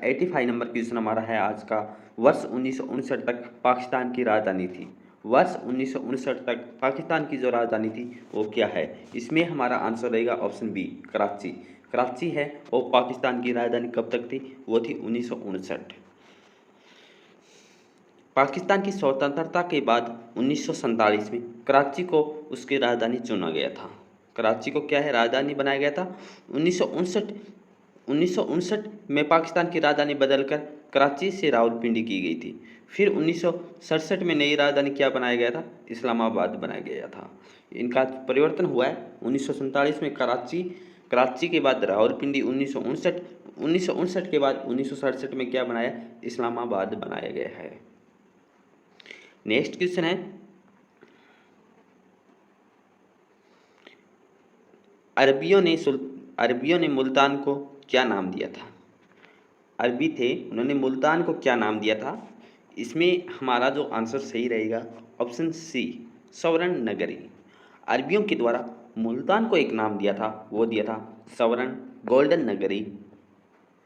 85 number question हमारा है आज का। वर्ष 1959 तक पाकिस्तान की राजधानी थी। वर्ष 1959 तक पाकिस्तान की जो राजधानी थी वो क्या है? इसमें हमारा आंसर रहेगा ऑप्शन बी, कराची। कराची है और पाकिस्तान की राजधानी कब तक थी? वो थी 1959। पाकिस्तान की स्वतंत्रता के बाद 1947 में कराची को उसकी राजधानी चुना गया था। कराची को क्या है, राजधानी बनाया गया था। 1959 में पाकिस्तान की राजधानी बदलकर कराची से रावलपिंडी की गई थी। फिर 1967 में नई राजधानी क्या बनाया गया था? इस्लामाबाद बनाया गया था। इनका परिवर्तन हुआ है 1947 में कराची, कराची के बाद रावलपिंडी 1959 के बाद 1967 में क्या बनाया? इस्लामाबाद बनाया गया है। नेक्स्ट क्वेश्चन है, अरबियों ने मुल्तान को क्या नाम दिया था? अरबी थे, उन्होंने मुल्तान को क्या नाम दिया था? इसमें हमारा जो आंसर सही रहेगा ऑप्शन सी, स्वर्ण नगरी। अरबियों के द्वारा मुल्तान को एक नाम दिया था, वो दिया था स्वर्ण, गोल्डन नगरी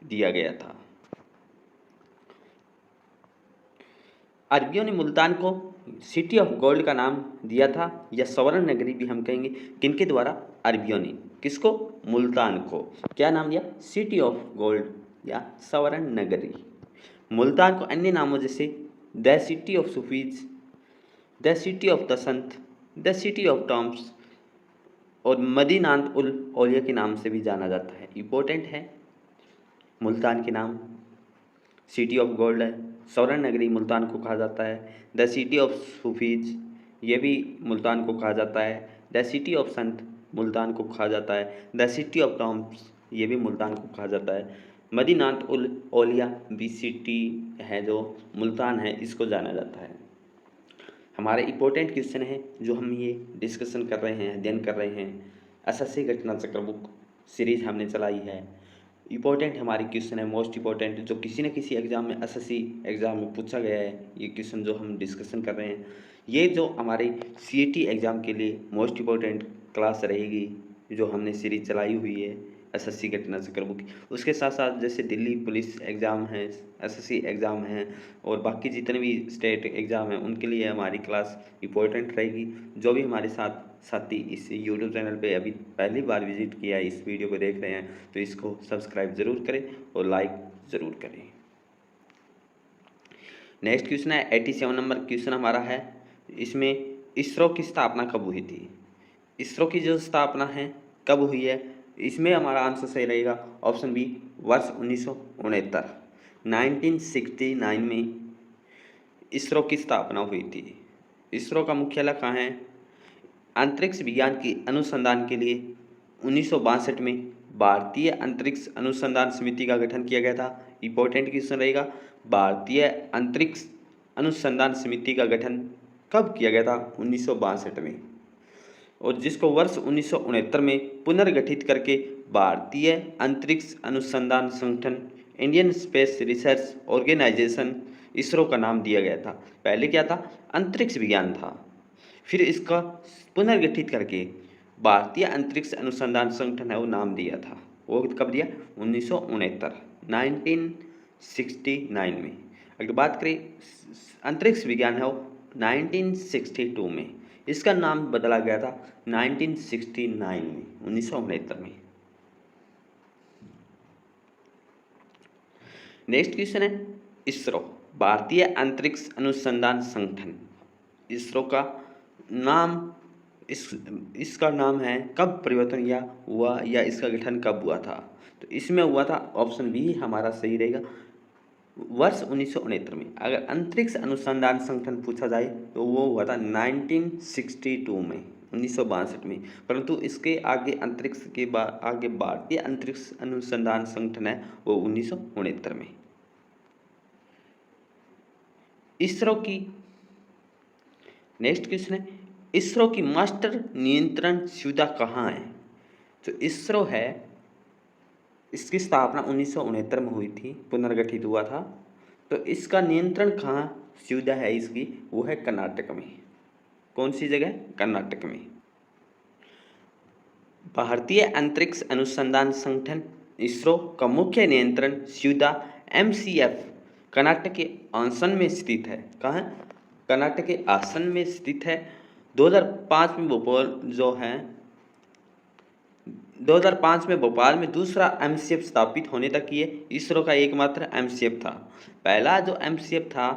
दिया गया था। अरबियों ने मुल्तान को सिटी ऑफ गोल्ड का नाम दिया था, या स्वर्ण नगरी भी हम कहेंगे। किनके द्वारा? अरबियों ने। किसको? मुल्तान को क्या नाम दिया? सिटी ऑफ गोल्ड या स्वर्ण नगरी। मुल्तान को अन्य नामों जैसे the city of Sufis, the city of the Sant, the city of Tom's और मदीनात उल औलिया के नाम से भी जाना जाता है। इंपॉर्टेंट है, मुल्तान के नाम सिटी ऑफ गोल्ड है, स्वर्ण नगरी मुल्तान को कहा जाता है। द सिटी ऑफ सूफीज, ये भी मुल्तान को कहा जाता है। द सिटी ऑफ संत, मुल्तान को कहा जाता है। द सिटी ऑफ टॉम्स, ये भी मुल्तान को कहा जाता है। मदीनात उल औलिया भी सिटी है जो मुल्तान है, इसको जाना जाता है। हमारे इंपॉर्टेंट क्वेश्चन है जो हम ये डिस्कशन कर रहे हैं, अध्ययन कर रहे हैं। एसएससी घटना चक्र बुक सीरीज हमने चलाई है। इंपॉर्टेंट हमारी क्वेश्चन है, मोस्ट इंपॉर्टेंट, जो किसी न किसी एग्जाम में, एसएससी एग्जाम में पूछा गया है। ये क्वेश्चन जो हम डिस्कशन कर रहे हैं, ये जो हमारे सीईटी एग्जाम के लिए मोस्ट इंपॉर्टेंट क्लास रहेगी, जो हमने सीरीज चलाई हुई है एसएससी घटना चक्र बुक। उसके साथ साथ जैसे दिल्ली पुलिस एग्ज़ाम है, एसएससी एग्ज़ाम हैं और बाकी जितने भी स्टेट एग्ज़ाम हैं, उनके लिए हमारी क्लास इंपॉर्टेंट रहेगी। जो भी हमारे साथ साथी इस यूट्यूब चैनल पे अभी पहली बार विजिट किया है, इस वीडियो को देख रहे हैं, तो इसको सब्सक्राइब ज़रूर करें और लाइक ज़रूर करें। नेक्स्ट क्वेश्चन है 87 नंबर क्वेश्चन हमारा है। इसमें इसरो की स्थापना कब हुई थी? इसरो की जो स्थापना है कब हुई है, इसमें हमारा आंसर सही रहेगा ऑप्शन बी, वर्ष 1969। 1969 में इसरो की स्थापना हुई थी। इसरो का मुख्यालय कहाँ है? अंतरिक्ष विज्ञान की अनुसंधान के लिए 1962 में भारतीय अंतरिक्ष अनुसंधान समिति का गठन किया गया था। इंपॉर्टेंट क्वेश्चन रहेगा, भारतीय अंतरिक्ष अनुसंधान समिति का गठन कब किया गया था? 1962 में। और जिसको वर्ष 1969 में पुनर्गठित करके भारतीय अंतरिक्ष अनुसंधान संगठन, Indian space research organisation, ISRO का नाम दिया गया था। पहले क्या था? अंतरिक्ष विज्ञान था, फिर इसका पुनर्गठित करके भारतीय अंतरिक्ष अनुसंधान संगठन है वो नाम दिया था। वो कब दिया? 1969 में। अगर बात करें अंतरिक्ष विज्ञान है वो 1962 में, इसका नाम बदला गया था 1969 में, 1969 में। नेक्स्ट क्वेश्चन है इसरो, भारतीय अंतरिक्ष अनुसंधान संगठन। इसरो का नाम, इसका नाम है, कब परिवर्तन हुआ या इसका गठन कब हुआ था? तो इसमें हुआ था ऑप्शन बी हमारा सही रहेगा, वर्ष 1969 में। अगर अंतरिक्ष अनुसंधान संगठन पूछा जाए तो वो हुआ था 1962 में, 1962 में। परंतु इसके आगे अंतरिक्ष के बाद आगे भारतीय अंतरिक्ष अनुसंधान संगठन है वो 1969 में। इसरो की नेक्स्ट क्वेश्चन है, इसरो की मास्टर नियंत्रण सुविधा कहाँ है? तो इसरो है, इसकी स्थापना 1969 में हुई थी, पुनर्गठित हुआ था। तो इसका नियंत्रण कहाँ सुविधा है इसकी? वो है कर्नाटक में। कौन सी जगह? कर्नाटक में। भारतीय अंतरिक्ष अनुसंधान संगठन इसरो का मुख्य नियंत्रण सुविधा MCF कर्नाटक के आसन में स्थित है। कहाँ है? कर्नाटक के आसन में स्थित है। 2005 में भोपाल जो है 2005 में भोपाल में दूसरा MCF स्थापित होने तक ये इसरो का एकमात्र MCF था। पहला जो MCF था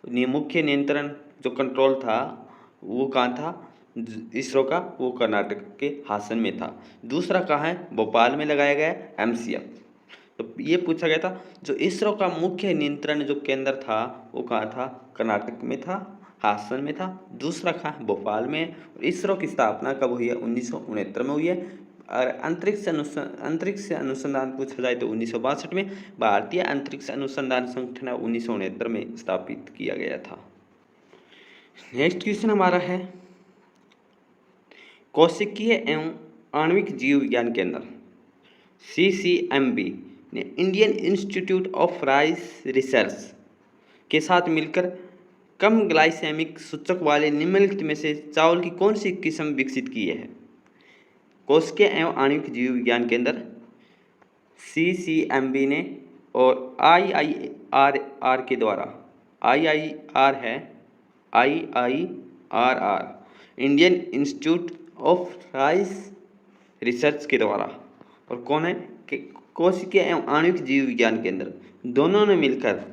मुख्य नियंत्रण जो कंट्रोल था वो कहाँ था? इसरो का, वो कर्नाटक के हासन में था। दूसरा कहाँ है? भोपाल में लगाया गया MCF। तो ये पूछा गया था जो इसरो का मुख्य नियंत्रण जो केंद्र था वो कहाँ था? कर्नाटक में था, हासन में था। दूसरा कहाँ? भोपाल में। और इसरो की स्थापना कब हुई है? 1969 में हुई है। और अंतरिक्ष अनुसंधान पूछा जाए तो 1962 में। भारतीय अंतरिक्ष अनुसंधान संगठन 1969 में स्थापित किया गया था। नेक्स्ट क्वेश्चन हमारा है कोशिकीय एवं आणविक जीव विज्ञान केंद्र CCMB ने Indian institute of rice research के साथ मिलकर कम ग्लाइसेमिक सूचक वाले निम्नलिखित में से चावल की कौन सी किस्म विकसित की है? कोशिकीय एवं आणविक जीव विज्ञान केंद्र CCMB ने और IIRR के द्वारा, IIR है IIRR Indian institute of rice research के द्वारा, और कौन है? कोशिकीय एवं आणविक जीव विज्ञान केंद्र, दोनों ने मिलकर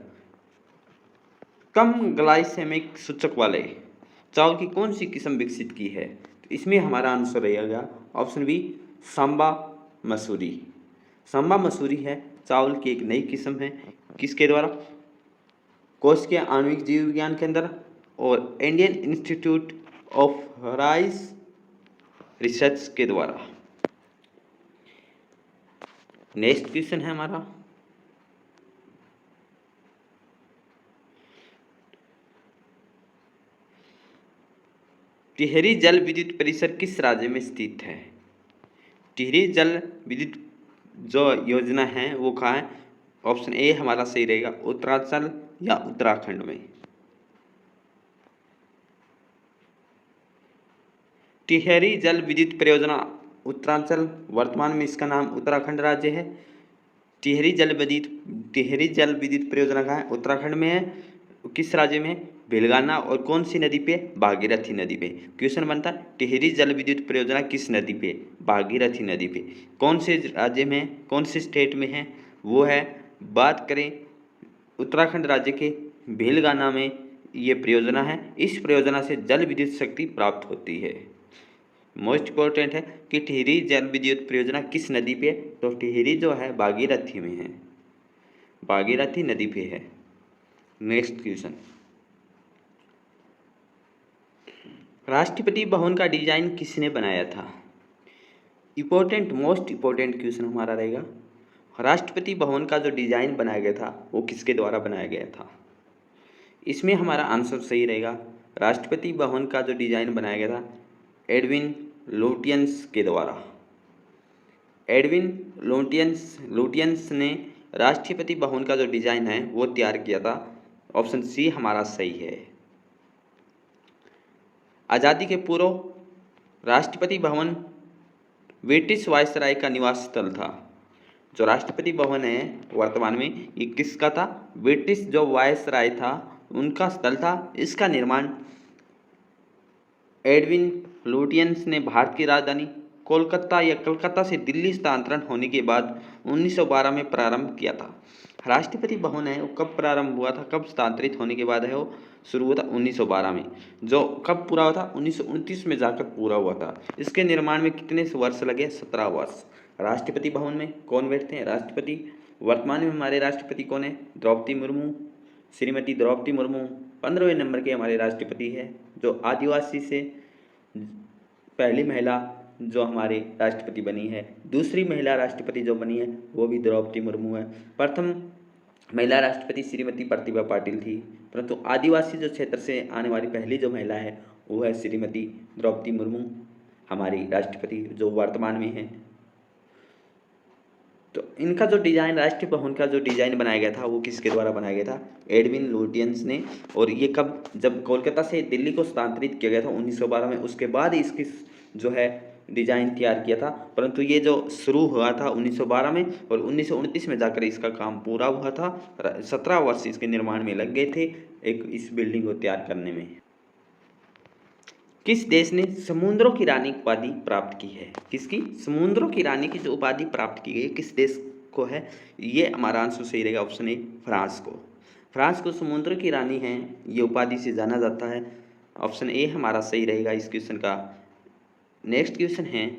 कम ग्लाइसेमिक सूचक वाले चावल की कौन सी किस्म विकसित की है? तो इसमें हमारा आंसर रहेगा ऑप्शन बी, सांबा मसूरी। सांबा मसूरी है चावल की एक नई किस्म है। किसके द्वारा? कोशिकीय आणविक जीव विज्ञान केंद्र और Indian institute of rice research के द्वारा। नेक्स्ट क्वेश्चन है हमारा टिहरी जल विद्युत परिसर किस राज्य में स्थित है? टिहरी जल विद्युत जो योजना है वो कहाँ है? ऑप्शन ए हमारा सही रहेगा, उत्तरांचल या उत्तराखंड में। टिहरी जल विद्युत परियोजना उत्तरांचल, वर्तमान में इसका नाम उत्तराखंड राज्य है। टिहरी जल विद्युत परियोजना कहाँ है? उत्तराखंड में है। किस राज्य में? बेलगाना। और कौन सी नदी पे? भागीरथी नदी पे। क्वेश्चन बनता है टिहरी जल विद्युत परियोजना किस नदी पे? भागीरथी नदी पे। कौन से राज्य में, कौन से स्टेट में है? वो है, बात करें उत्तराखंड राज्य के बेलगाना में ये परियोजना है। इस परियोजना से जल विद्युत शक्ति प्राप्त होती है। मोस्ट इम्पोर्टेंट है कि टिहरी जल विद्युत परियोजना किस नदी पे? तो टिहरी जो है भागीरथी में है, भागीरथी नदी पे है। नेक्स्ट क्वेश्चन, राष्ट्रपति भवन का डिजाइन किसने बनाया था? मोस्ट इम्पोर्टेंट क्वेश्चन हमारा रहेगा, राष्ट्रपति भवन का जो डिजाइन बनाया गया था वो किसके द्वारा बनाया गया था? इसमें हमारा आंसर सही रहेगा, राष्ट्रपति भवन का जो डिजाइन बनाया गया था एडविन लुटियंस के द्वारा। एडविन लुटियंस ने राष्ट्रपति भवन का जो डिजाइन है वो तैयार किया था। ऑप्शन सी हमारा सही है। आज़ादी के पूर्व राष्ट्रपति भवन ब्रिटिश वायसराय का निवास स्थल था। जो राष्ट्रपति भवन है वर्तमान में ये किसका था? ब्रिटिश जो वायसराय था उनका स्थल था। इसका निर्माण एडविन लुटियंस ने भारत की राजधानी कलकत्ता से दिल्ली स्थानांतरण होने के बाद 1912 में प्रारंभ किया था। राष्ट्रपति भवन है वो कब प्रारंभ हुआ था, कब स्थानांतरित होने के बाद है वो शुरू हुआ था 1912 में। जो कब पूरा हुआ था? 1929 में जाकर पूरा हुआ था। इसके निर्माण में कितने वर्ष लगे? 17 वर्ष। राष्ट्रपति भवन में कौन बैठते हैं? राष्ट्रपति। वर्तमान में हमारे राष्ट्रपति कौन है? द्रौपदी मुर्मू, श्रीमती द्रौपदी मुर्मू 15वें नंबर के हमारे राष्ट्रपति है। जो आदिवासी से पहली महिला जो हमारे राष्ट्रपति बनी है। दूसरी महिला राष्ट्रपति जो बनी है वो भी द्रौपदी मुर्मू है। प्रथम महिला राष्ट्रपति श्रीमती प्रतिभा पाटिल थी, परंतु आदिवासी जो क्षेत्र से आने वाली पहली जो महिला है वो है श्रीमती द्रौपदी मुर्मू हमारी राष्ट्रपति जो वर्तमान में है। तो इनका जो डिजाइन, राष्ट्रपति भवन का जो डिजाइन बनाया गया था वो किसके द्वारा बनाया गया था? एडविन लुटियंस ने। और ये कब? जब कोलकाता से दिल्ली को स्थानांतरित किया गया था 1912 में। उसके बाद इसकी जो है डिजाइन तैयार किया था, परंतु ये जो शुरू हुआ था 1912 में और 1929 में जाकर इसका काम पूरा हुआ था। 17 वर्ष इसके निर्माण में लग गए थे एक इस बिल्डिंग को तैयार करने में। किस देश ने समुद्रों की रानी की उपाधि प्राप्त की है? किसकी? समुद्रों की रानी की जो उपाधि प्राप्त की गई है किस देश को है? ये हमारा आंसर सही रहेगा ऑप्शन ए, फ्रांस को। फ्रांस को समुद्र की रानी है ये उपाधि से जाना जाता है। ऑप्शन ए हमारा सही रहेगा इस क्वेश्चन का। नेक्स्ट क्वेश्चन है,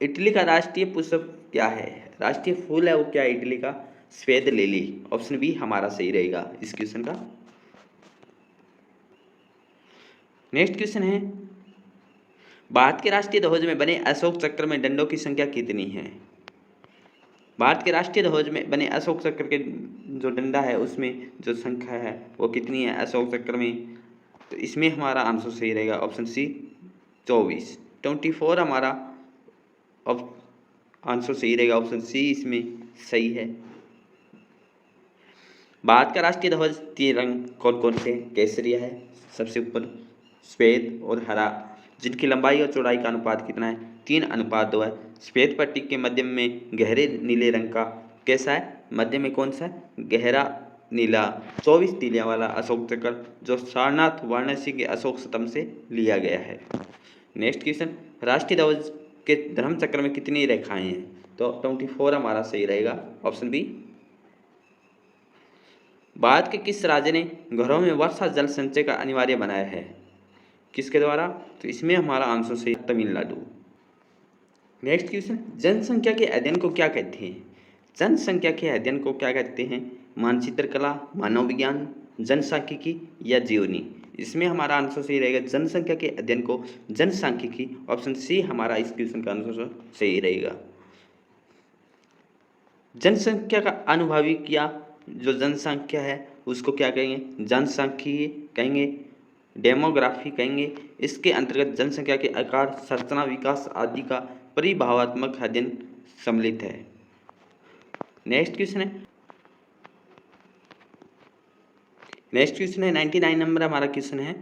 इटली का राष्ट्रीय पुष्प क्या है? राष्ट्रीय फूल है वो क्या है इटली का? श्वेत लिली। ऑप्शन बी हमारा सही रहेगा इस क्वेश्चन का। नेक्स्ट क्वेश्चन है, भारत के राष्ट्रीय ध्वज में बने अशोक चक्र में डंडों की संख्या कितनी है? भारत के राष्ट्रीय ध्वज में बने अशोक चक्र के जो डंडा है उसमें जो संख्या है वो कितनी है अशोक चक्र में? तो इसमें हमारा आंसर सही रहेगा ऑप्शन सी 24, 24 हमारा आंसर सही रहेगा, ऑप्शन सी इसमें सही है। भारत का राष्ट्रीय ध्वज तीन रंग कौन कौन से? केसरिया है सबसे ऊपर, श्वेत और हरा, जिनकी लंबाई और चौड़ाई का अनुपात कितना है? 3:2 है। श्वेत पट्टी के मध्य में गहरे नीले रंग का कैसा है? मध्य में कौन सा है? गहरा नीला 24 तीलियां वाला अशोक चक्र जो सारनाथ वाराणसी के अशोक स्तंभ से लिया गया है। नेक्स्ट क्वेश्चन, राष्ट्रीय ध्वज के धर्म चक्र में कितनी रेखाएं हैं? तो 24 हमारा सही रहेगा, ऑप्शन बी। भारत के किस राज्य ने घरों में वर्षा जल संचय का अनिवार्य बनाया है? किसके द्वारा? तो इसमें हमारा आंसर सही तमिलनाडु। नेक्स्ट क्वेश्चन, जनसंख्या के अध्ययन को क्या कहते हैं? जनसंख्या के अध्ययन को क्या कहते हैं? मानचित्र कला, मानव विज्ञान, जनसांख्यिकी या जीवनी? इसमें हमारा आंसर सही रहेगा जनसंख्या के अध्ययन को जनसांख्यिकी। ऑप्शन सी हमारा इस क्वेश्चन का आंसर सही रहेगा। जनसंख्या का अनुभाविक या जो जनसंख्या है उसको क्या कहेंगे? जनसांख्यिकी कहेंगे, डेमोग्राफी कहेंगे। इसके अंतर्गत जनसंख्या के आकार, संरचना, विकास आदि का परिभावात्मक अध्ययन सम्मिलित है। नेक्स्ट क्वेश्चन है 99 नंबर हमारा क्वेश्चन है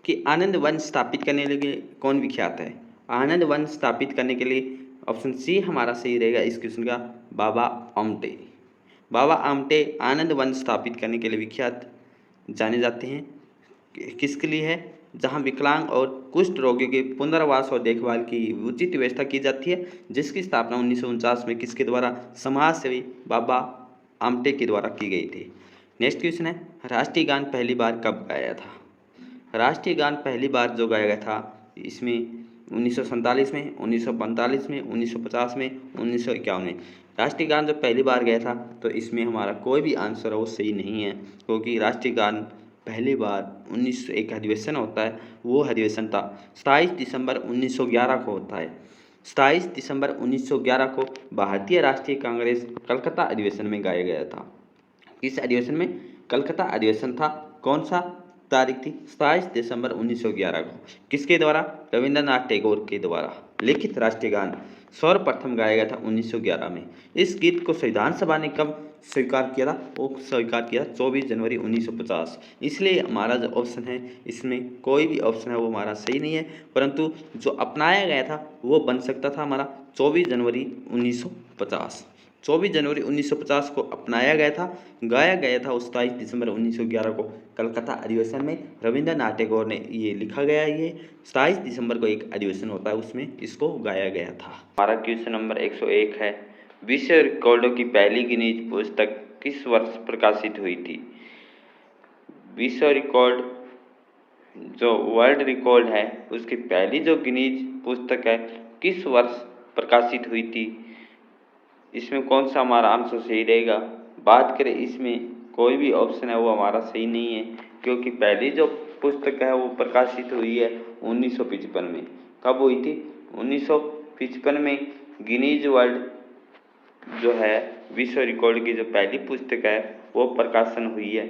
कि आनंद वन स्थापित करने के लिए कौन विख्यात है? आनंद वन स्थापित करने के लिए ऑप्शन सी हमारा सही रहेगा इस क्वेश्चन का, बाबा आमटे। बाबा आमटे आनंद वन स्थापित करने के लिए विख्यात जाने जाते हैं। किसके लिए है? जहां विकलांग और कुष्ठ रोगियों के पुनर्वास और देखभाल की उचित व्यवस्था की जाती है, जिसकी स्थापना 1949 में किसके द्वारा? समाज सेवी बाबा आमटे के द्वारा की गई थी। नेक्स्ट क्वेश्चन है, राष्ट्रीय गान पहली बार कब गाया था? राष्ट्रीय गान पहली बार जो गाया गया था इसमें 1947 में, 1945 में, 1950 में, 1951 में। राष्ट्रीय गान जब पहली बार गया था तो इसमें हमारा कोई भी आंसर वो सही नहीं है, क्योंकि राष्ट्रीय गान पहली बार 1901 अधिवेशन होता है, वो अधिवेशन था 27 दिसंबर 1911 को होता है। 27 दिसंबर 1911 को भारतीय राष्ट्रीय कांग्रेस कलकत्ता अधिवेशन में गाया गया था। इस अधिवेशन में कलकत्ता अधिवेशन था, कौन सा तारीख थी? 27 दिसंबर 1911 को। किसके द्वारा? रविंद्रनाथ टैगोर के द्वारा लिखित राष्ट्रीय गान सर्वप्रथम गाया गया था 1911 में। इस गीत को संविधान सभा ने कब स्वीकार किया था? वो स्वीकार किया 24 जनवरी 1950। इसलिए हमारा जो ऑप्शन है इसमें कोई भी ऑप्शन है वो हमारा सही नहीं है, परंतु जो अपनाया गया था वो बन सकता था हमारा 24 जनवरी 1950। 24 जनवरी 1950 को अपनाया गया था, गाया गया था 27 दिसंबर 1911 को कलकत्ता अधिवेशन में। रविंद्रनाथ टैगोर ने ये लिखा गया, ये 27 दिसंबर को एक अधिवेशन होता है उसमें इसको गाया गया था। हमारा क्वेश्चन नंबर 101 है, विश्व रिकॉर्डों की पहली गिनीज पुस्तक किस वर्ष प्रकाशित हुई थी? विश्व रिकॉर्ड जो वर्ल्ड रिकॉर्ड है उसकी पहली जो गिनीज पुस्तक है किस वर्ष प्रकाशित हुई थी? इसमें कौन सा हमारा आंसर सही रहेगा? बात करें इसमें कोई भी ऑप्शन है वो हमारा सही नहीं है, क्योंकि पहली जो पुस्तक है वो प्रकाशित हुई है 1955 में। कब हुई थी? 1955 में गिनीज वर्ल्ड जो है विश्व रिकॉर्ड की जो पहली पुस्तक है वो प्रकाशन हुई है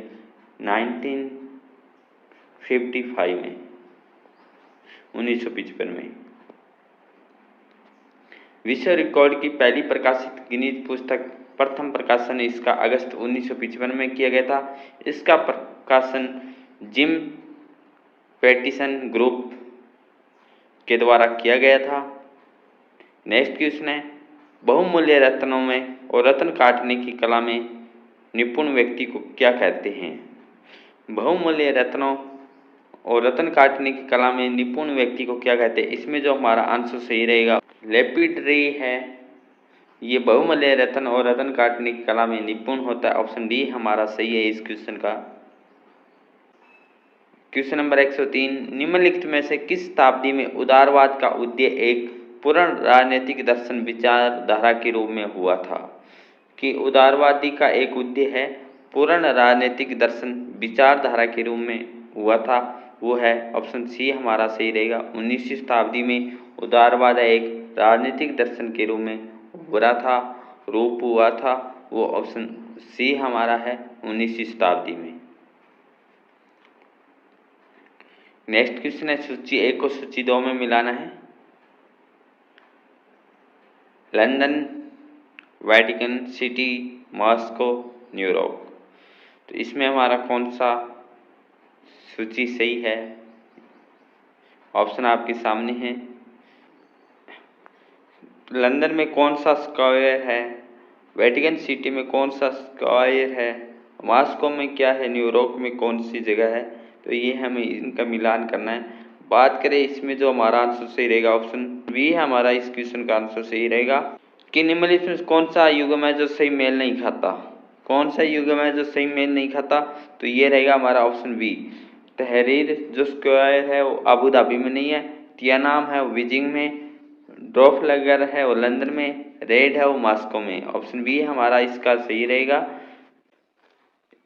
1955 में, 1955 में। विश्व रिकॉर्ड की पहली प्रकाशित गिनीज पुस्तक प्रथम प्रकाशन इसका अगस्त 1955 में किया गया था। इसका प्रकाशन जिम पेटिसन ग्रुप के द्वारा किया गया था। नेक्स्ट क्वेश्चन है, बहुमूल्य रत्नों में और रत्न काटने की कला में निपुण व्यक्ति को क्या कहते हैं? बहुमूल्य रत्नों और रत्न काटने की कला में निपुण व्यक्ति को क्या कहते हैं? इसमें जो हमारा आंसर सही रहेगा लेपिडरी है। ये बहुमूल्य रत्न और रत्न काटने की कला में निपुण होता है। ऑप्शन डी हमारा सही है इस क्वेश्चन का। क्वेश्चन नंबर 103, निम्नलिखित में से किस शताब्दी में उदारवाद का उदय एक पूर्ण राजनीतिक दर्शन विचारधारा के रूप में हुआ था? कि उदारवादी का एक उदय है पूर्ण राजनीतिक दर्शन विचारधारा के रूप में हुआ था, वो है ऑप्शन सी हमारा सही रहेगा। 19वीं शताब्दी में उदारवाद एक राजनीतिक दर्शन के रूप में उभरा था, रूप हुआ था, वो ऑप्शन सी हमारा है 19वीं शताब्दी में। नेक्स्ट क्वेश्चन है, सूची 1 को सूची 2 में मिलाना है। London, Vatican city, Moscow, New York. तो इसमें हमारा कौन सा सूची सही है? ऑप्शन आपके सामने है। लंदन में कौन सा स्क्वायर है, वेटिकन सिटी में कौन सा स्क्वायर है, मॉस्को में क्या है, न्यूयॉर्क में कौन सी जगह है? तो ये हमें इनका मिलान करना है। बात करें इसमें जो हमारा आंसर सही रहेगा ऑप्शन बी हमारा इस क्वेश्चन का आंसर सही रहेगा कि निम्नलिखित में कौन सा युग्म है जो सही मेल नहीं खाता? कौन सा युग्म है जो सही मेल नहीं खाता? तो ये रहेगा हमारा ऑप्शन बी। तहरीर जो स्क्वायर है वो अबू धाबी में नहीं है, तियानाम है वो बीजिंग में, ड्रॉफलगर है वो लंदन में, रेड है वो मॉस्को में। ऑप्शन बी हमारा इसका सही रहेगा।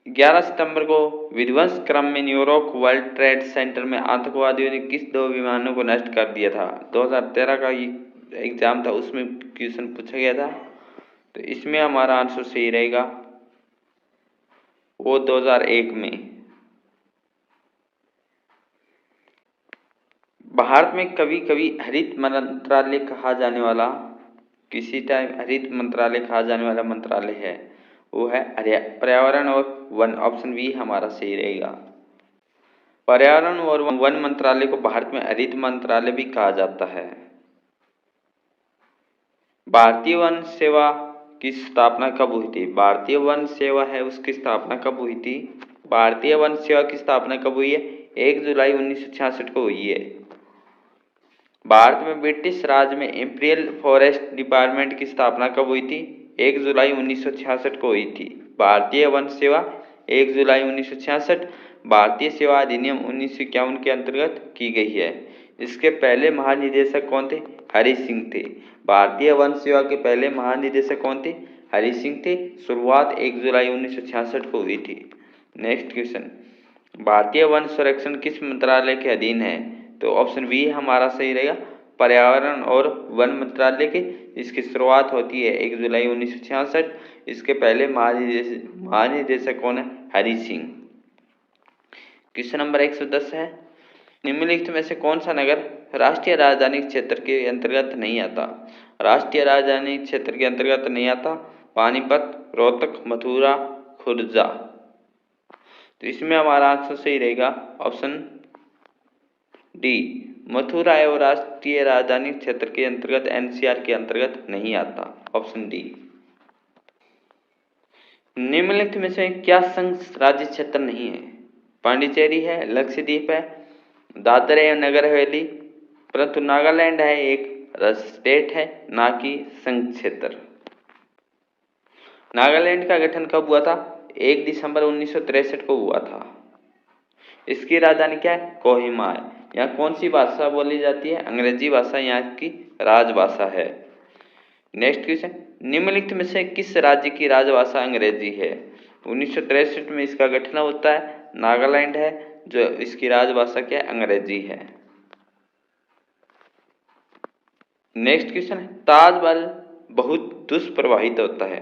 11 सितंबर को विध्वंस क्रम में न्यूयॉर्क वर्ल्ड ट्रेड सेंटर में आतंकवादियों ने किस 2 विमानों को नष्ट कर दिया था? 2013 का एग्जाम था, उसमें क्वेश्चन पूछा गया था। तो इसमें हमारा आंसर सही रहेगा वो 2001 में। भारत में कभी कभी हरित मंत्रालय कहा जाने वाला, किसी टाइम हरित मंत्रालय कहा जाने वाला मंत्रालय है वो है पर्यावरण और वन। ऑप्शन बी हमारा सही रहेगा। पर्यावरण और वन मंत्रालय को भारत में हरित मंत्रालय भी कहा जाता है। भारतीय वन सेवा की स्थापना कब हुई थी? भारतीय वन सेवा है उसकी स्थापना कब हुई थी? भारतीय वन सेवा की स्थापना कब हुई है? 1 जुलाई 1966 को हुई है। भारत में ब्रिटिश राज में इंपीरियल फॉरेस्ट डिपार्टमेंट की स्थापना कब हुई थी? 1 जुलाई 1966 को हुई थी। भारतीय वन सेवा 1 जुलाई 1966 भारतीय सेवा अधिनियम 1951 के अंतर्गत की गई है। इसके पहले महानिदेशक कौन थे? हरि सिंह थे। भारतीय वन सेवा के पहले महानिदेशक कौन थे? हरि सिंह थे। शुरुआत 1 जुलाई 1966 को हुई थी। नेक्स्ट क्वेश्चन, भारतीय वन संरक्षण किस मंत्रालय के अधीन है? तो ऑप्शन बी हमारा सही रहेगा, पर्यावरण और वन मंत्रालय के। इसकी शुरुआत होती है 1 जुलाई 1966। इसके पहले महानिदेशक कौन है? हरि सिंह। क्वेश्चन नंबर 110 है, निम्नलिखित में से कौन सा नगर राष्ट्रीय राजधानी क्षेत्र के अंतर्गत नहीं आता? राष्ट्रीय राजधानी क्षेत्र के अंतर्गत नहीं आता। पानीपत, रोहतक, मथुरा, खुर्जा। तो इसमें हमारा आंसर सही रहेगा ऑप्शन डी, मथुरा एवं राष्ट्रीय राजधानी क्षेत्र के अंतर्गत एनसीआर के अंतर्गत नहीं आता। Option D. निम्नलिखित में से क्या संघ राज्य क्षेत्र नहीं है? पांडिचेरी है, लक्षद्वीप है, दादर एवं नगर हवेली, परंतु नागालैंड है एक स्टेट है, ना कि संघ क्षेत्र। नागालैंड का गठन कब हुआ था? 1 दिसंबर 1963 को हुआ था। इसकी राजधानी क्या है? कोहिमा है। यहाँ कौन सी भाषा बोली जाती है? अंग्रेजी भाषा यहाँ की राजभाषा है। नेक्स्ट क्वेश्चन, निम्नलिखित में से किस राज्य की राजभाषा अंग्रेजी है? 1963 में इसका गठन होता है, नागालैंड है जो इसकी राजभाषा क्या है? अंग्रेजी है। नेक्स्ट क्वेश्चन है, ताजमहल बहुत दुष्प्रभावित होता है,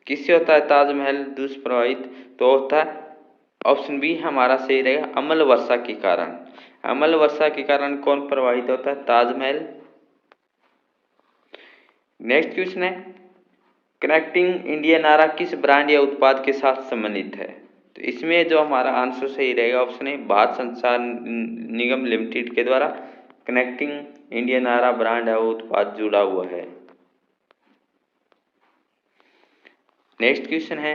किससे होता है ताजमहल दुष्प्रभावित? तो होता है ऑप्शन बी हमारा सही रहेगा, अम्ल वर्षा के कारण। अम्ल वर्षा के कारण कौन प्रभावित होता है? ताजमहल। नेक्स्ट क्वेश्चन है, कनेक्टिंग इंडिया नारा किस ब्रांड या उत्पाद के साथ संबंधित है? तो इसमें जो हमारा आंसर सही रहेगा ऑप्शन है भारत संचार निगम लिमिटेड के द्वारा कनेक्टिंग इंडिया नारा ब्रांड है वो उत्पाद जुड़ा हुआ है। नेक्स्ट क्वेश्चन है,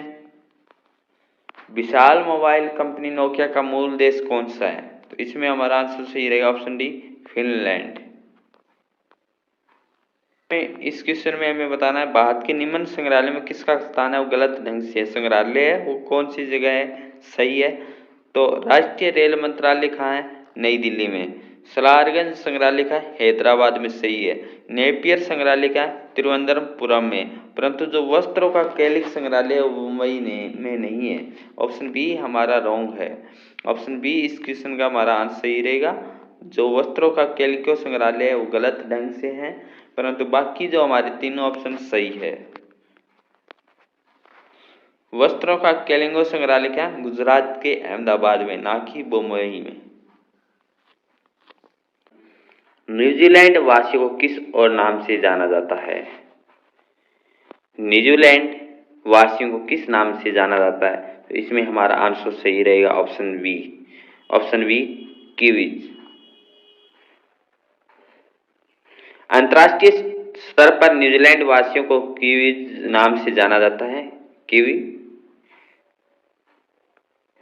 विशाल मोबाइल कंपनी नोकिया का मूल देश कौन सा है? तो इसमें हमारा आंसर सही रहेगा ऑप्शन डी, फिनलैंड। इस क्वेश्चन में हमें बताना है भारत के निम्न संग्रहालय में किसका स्थान है वो गलत ढंग से संग्रहालय है वो कौन सी जगह है, सही है। तो राष्ट्रीय रेल मंत्रालय कहाँ है? नई दिल्ली में। सलारगंज संग्रहालय का हैदराबाद में, सही है। नेपियर संग्रहालय का तिरुवनंतपुरम में, परंतु जो वस्त्रों का कैलिक संग्रहालय है वो मुंबई में नहीं है। ऑप्शन बी हमारा रॉन्ग है। ऑप्शन बी इस क्वेश्चन का हमारा आंसर सही रहेगा। जो वस्त्रों का कैलिको संग्रहालय है वो गलत ढंग से है, परंतु बाकी जो हमारे तीनों ऑप्शन सही है। वस्त्रों का कैलिको संग्रहालय क्या गुजरात के अहमदाबाद में, ना कि मुंबई में। न्यूजीलैंड वासियों को किस और नाम से जाना जाता है? न्यूजीलैंड वासियों को किस नाम से जाना जाता है? तो इसमें हमारा आंसर सही रहेगा option B. Option B Kiwis. अंतर्राष्ट्रीय स्तर पर न्यूजीलैंड वासियों को कीवीज नाम से जाना जाता है, कीवी।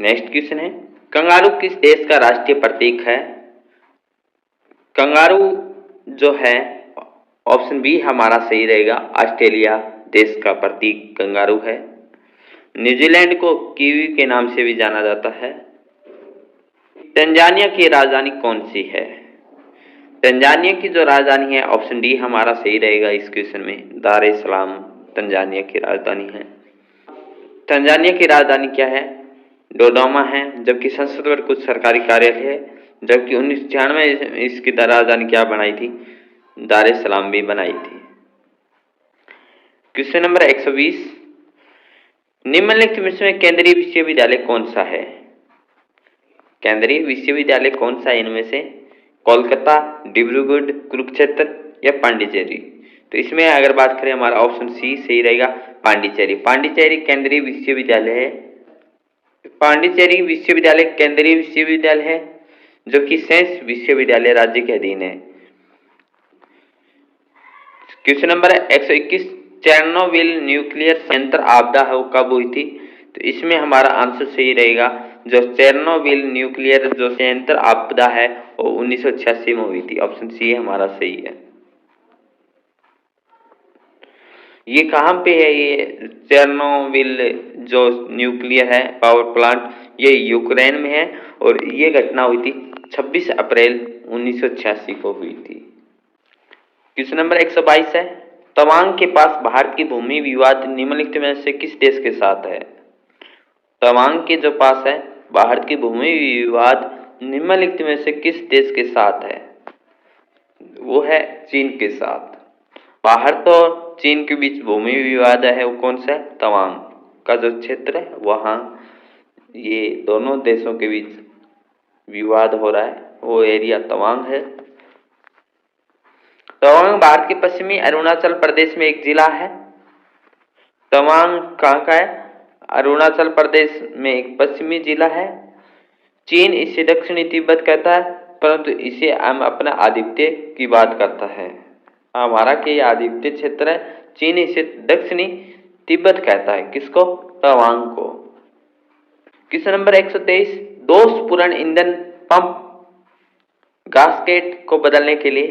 नेक्स्ट क्वेश्चन है, कंगारू किस देश का राष्ट्रीय प्रतीक है? कंगारू जो है ऑप्शन बी हमारा सही रहेगा, ऑस्ट्रेलिया देश का प्रतीक कंगारू है। न्यूजीलैंड को कीवी के नाम से भी जाना जाता है। तंजानिया की राजधानी कौन सी है? तंजानिया की जो राजधानी है ऑप्शन डी हमारा सही रहेगा इस क्वेश्चन में, दार ए सलाम तंजानिया की राजधानी है। तंजानिया की राजधानी क्या है? डोडोमा है, जबकि संसद पर कुछ सरकारी कार्यालय है, जबकि 1996 में इसकी राजधानी क्या बनाई थी? दार ए सलाम भी बनाई थी। क्वेश्चन नंबर 120, निम्नलिखित में केंद्रीय विश्वविद्यालय कौन सा है? केंद्रीय विश्वविद्यालय कौन सा है इनमें से? कोलकाता, डिब्रूगढ़, कुरुक्षेत्र या पांडिचेरी? तो इसमें अगर बात करें हमारा ऑप्शन सी सही रहेगा, पांडिचेरी। पांडिचेरी केंद्रीय विश्वविद्यालय है। पांडिचेरी विश्वविद्यालय केंद्रीय विश्वविद्यालय है, जो कि शेष विश्वविद्यालय राज्य के अधीन है। क्वेश्चन नंबर 121, चेरनोबिल न्यूक्लियर संयंत्र आपदा है वो कब हुई थी? तो इसमें हमारा आंसर सही रहेगा, जो चेरनोबिल न्यूक्लियर जो संयंत्र आपदा है वो 1986 में हुई थी। ऑप्शन सी हमारा सही है। ये कहाँ पे है? ये चेरनोबिल जो न्यूक्लियर है पावर प्लांट, ये यूक्रेन में है और ये घटना हुई थी 26 अप्रैल 1986 को हुई थी। क्वेश्चन नंबर 122 है, तवांग के पास भारत की भूमि विवाद निम्नलिखित में से किस देश के साथ है? तवांग के जो पास है भारत की भूमि विवाद निम्नलिखित में से किस देश के साथ है? वो है चीन के साथ। भारत और चीन के बीच भूमि विवाद है वो कौन सा है? तवांग का जो क्षेत्र है वहां ये दोनों देशों के बीच विवाद हो रहा है, वो एरिया तवांग है। तवांग भारत के पश्चिमी अरुणाचल प्रदेश में एक जिला है। तवांग कहाँ का है? अरुणाचल प्रदेश में एक पश्चिमी जिला है। चीन इसे दक्षिणी तिब्बत कहता है, परंतु इसे हम अपना आधिपत्य की बात करता है। हमारा के आधिपत्य क्षेत्र है, चीन इसे दक्षिणी तिब्बत कहता है। किसको? तवांग को। क्वेश्चन नंबर 123, दोषपूर्ण ईंधन पंप गास्केट को बदलने के लिए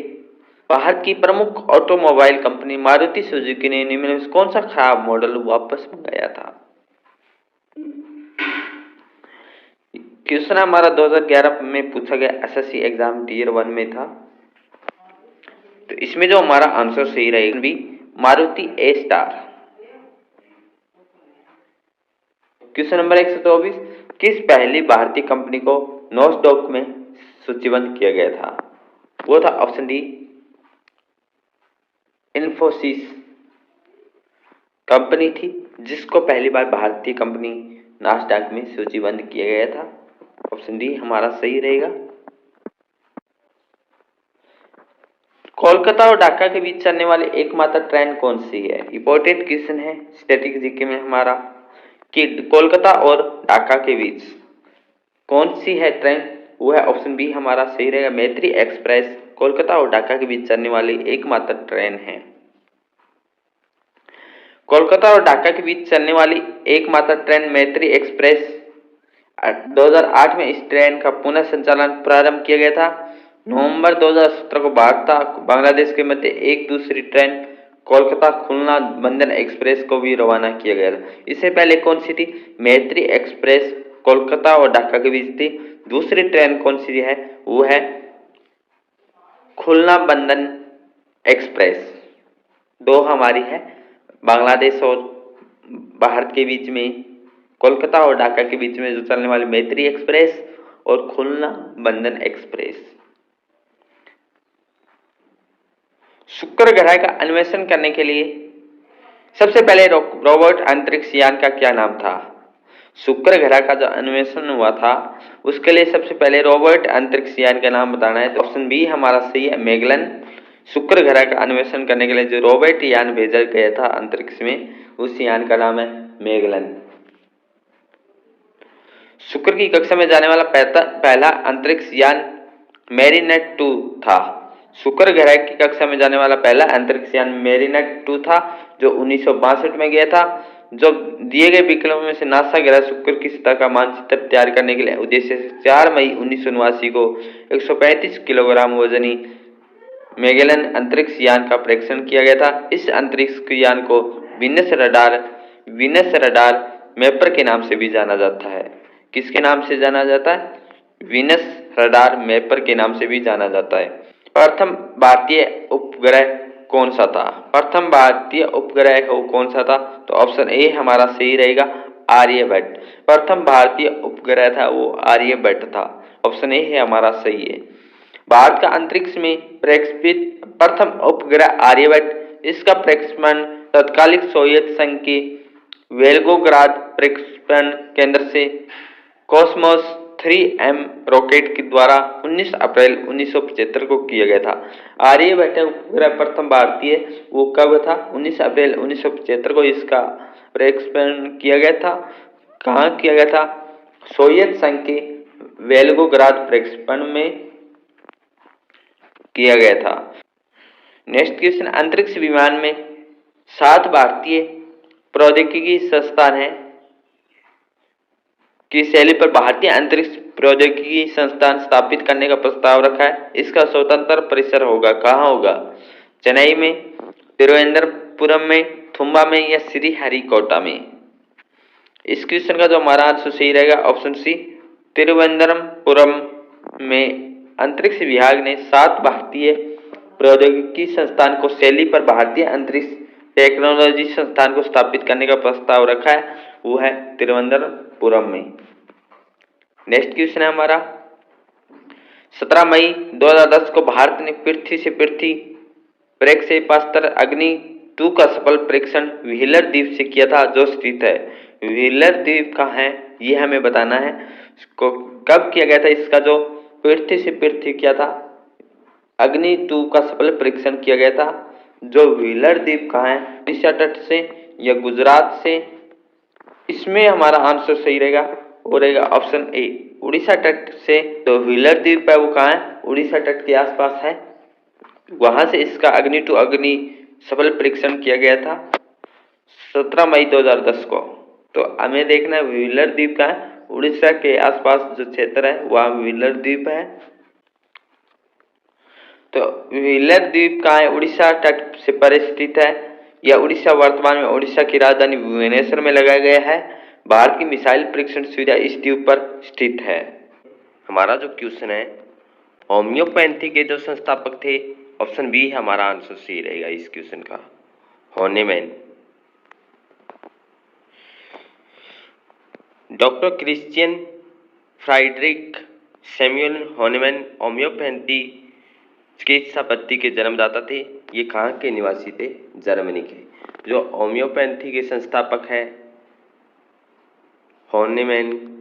भारत की प्रमुख ऑटोमोबाइल कंपनी मारुति सुजुकी ने निम्न में कौन सा खराब मॉडल वापस मंगाया था? क्वेश्चन हमारा 2011 में पूछा गया एसएससी एग्जाम टियर 1 में था। तो इसमें जो हमारा आंसर सही रहेगा भी मारुति ए स्टार। क्वेश्चन नंबर 124, किस पहली भारतीय कंपनी को नॉस्डॉक में सूचीबद्ध किया गया था? वो था ऑप्शन डी इन्फोसिस कंपनी थी, जिसको पहली बार भारतीय कंपनी नास्डॉक में सूचीबद्ध किया गया था। ऑप्शन डी हमारा सही रहेगा। कोलकाता और ढाका के बीच चलने वाली एकमात्र ट्रेन कौन सी है? इंपॉर्टेंट क्वेश्चन है स्टैटिक जीके में हमारा, कि कोलकाता और ढाका के बीच कौन सी है ट्रेन? वो है ऑप्शन बी हमारा सही रहेगा, मैत्री एक्सप्रेस कोलकाता और ढाका के बीच चलने वाली एकमात्र ट्रेन है। कोलकाता और ढाका के बीच चलने वाली एकमात्र ट्रेन मैत्री एक्सप्रेस 2008 में इस ट्रेन का पुनः संचालन प्रारंभ किया गया था। नवंबर 2017 को भारत बांग्लादेश के मध्य एक दूसरी ट्रेन कोलकाता खुलना बंधन एक्सप्रेस को भी रवाना किया गया था। इससे पहले कौन सी थी? मैत्री एक्सप्रेस कोलकाता और ढाका के बीच थी। दूसरी ट्रेन कौन सी है? वो है खुलना बंधन एक्सप्रेस। दो हमारी है बांग्लादेश और भारत के बीच में, कोलकाता और ढाका के बीच में जो चलने वाली मैत्री एक्सप्रेस और खुलना बंधन एक्सप्रेस। शुक्र ग्रह का अन्वेषण करने के लिए सबसे पहले रोबोट अंतरिक्ष यान का क्या नाम था? शुक्र ग्रह का जो अन्वेषण हुआ था उसके लिए सबसे पहले रोबोट अंतरिक्ष यान का नाम बताना है, तो ऑप्शन बी हमारा सही है, मैगलन। शुक्र ग्रह का अन्वेषण करने के लिए जो रोबोट यान भेजा गया था अंतरिक्ष में, उस यान का नाम है मैगलन। शुक्र की कक्षा में जाने वाला पहला अंतरिक्ष यान मैरीनेट 2 था। शुक्र ग्रह की कक्षा में जाने वाला पहला अंतरिक्ष यान मैरीनेट 2 था, जो 1962 में गया था। जो दिए गए विकल्पों में से नासा ग्रह शुक्र की सतह का मानचित्र तैयार करने के लिए उद्देश्य से 4 मई 1979 को 135 किलोग्राम वजनी मैगेलन अंतरिक्ष यान का परीक्षण किया गया था। इस अंतरिक्ष यान को वीनस रडार मैपर के नाम से भी जाना जाता है। किसके नाम से जाना जाता है? वीनस रडार मैपर के नाम से भी जाना जाता है। प्रथम भारतीय उपग्रह कौन सा था? प्रथम भारतीय उपग्रह कौन सा था? तो ऑप्शन ए हमारा सही रहेगा, आर्यभट्ट। प्रथम भारतीय उपग्रह था वो आर्यभट्ट था। ऑप्शन ए है हमारा सही है। भारत का अंतरिक्ष में प्रक्षेपित प्रथम उपग्रह आर्यभट्ट। इसका प्रक्षेपण तत्कालिक सोवियत संघ के वेल्गोग्राद प्रक्षेपण केंद्र से कॉस्मोस 3M रॉकेट के द्वारा 19 अप्रैल 1975 को किया गया था। आर्यभट्ट उपग्रह प्रथम भारतीय वो कब था? 19 अप्रैल 1975 को इसका प्रक्षेपण किया गया था। कहाँ किया गया था? सोवियत संघ के वेल्गोग्राद प्रक्षेपण में किया गया था। नेक्स्ट क्वेश्चन, अंतरिक्ष विमान में 7 भारतीय प्रौद्योगिकी संस्थान है की शैली पर भारतीय अंतरिक्ष प्रौद्योगिकी संस्थान स्थापित करने का प्रस्ताव रखा है। इसका स्वतंत्र परिसर होगा, कहाँ होगा? चेन्नई में, तिरुवनंतपुरम में, थुम्बा में या श्रीहरिकोटा में? इस क्वेश्चन का जो हमारा आंसर सही रहेगा ऑप्शन सी, तिरुवनंतपुरम में अंतरिक्ष विभाग ने 7 भारतीय प्रौद्योगिकी संस्थान को शैली पर भारतीय अंतरिक्ष टेक्नोलॉजी संस्थान को स्थापित करने का प्रस्ताव रखा है, वो है तिरुवनंतपुरम में। नेक्स्ट क्वेश्चन है हमारा, 17 मई 2010 को भारत ने पृथ्वी से पृथ्वी प्रक्षेपास्त्र अग्नि 2 का सफल परीक्षण व्हीलर द्वीप से किया था, जो स्थित है। व्हीलर द्वीप कहाँ है ये हमें बताना है। कब किया गया था? इसका जो पृथ्वी से पृथ्वी किया था अग्नि 2 का सफल परीक्षण किया गया था। जो व्हीलर द्वीप कहाँ है? उड़ीसा तट से या गुजरात से? इसमें हमारा आंसर सही रहेगा, वो रहेगा ऑप्शन ए, उड़ीसा तट से। तो व्हीलर द्वीप है वो कहाँ है? उड़ीसा तट के आसपास है। वहां से इसका अग्नि 2 अग्नि सफल परीक्षण किया गया था 17 मई 2010 को। तो हमें देखना है व्हीलर द्वीप कहाँ है? उड़ीसा के आसपास जो क्षेत्र है वहाँ व्हीलर द्वीप है। तो व्हीलर द्वीप कहाँ है? उड़ीसा तट से परे स्थित है। यह उड़ीसा वर्तमान में उड़ीसा की राजधानी भुवनेश्वर में लगाया गया है। भारत की मिसाइल परीक्षण सुविधा इस द्वीप पर स्थित है। हमारा जो क्वेश्चन है, होम्योपैथी के जो संस्थापक थे, ऑप्शन बी हमारा आंसर सही रहेगा इस क्वेश्चन का, हॉनेमैन। डॉक्टर क्रिश्चियन फ्राइडरिक सैमुअल हॉनेमैन होम्योपैथी चिकित्सा पद्धति के जन्मदाता थे। ये कहाँ के निवासी थे? जर्मनी के। जो होम्योपैथी के संस्थापक हैं हॉनेमैन,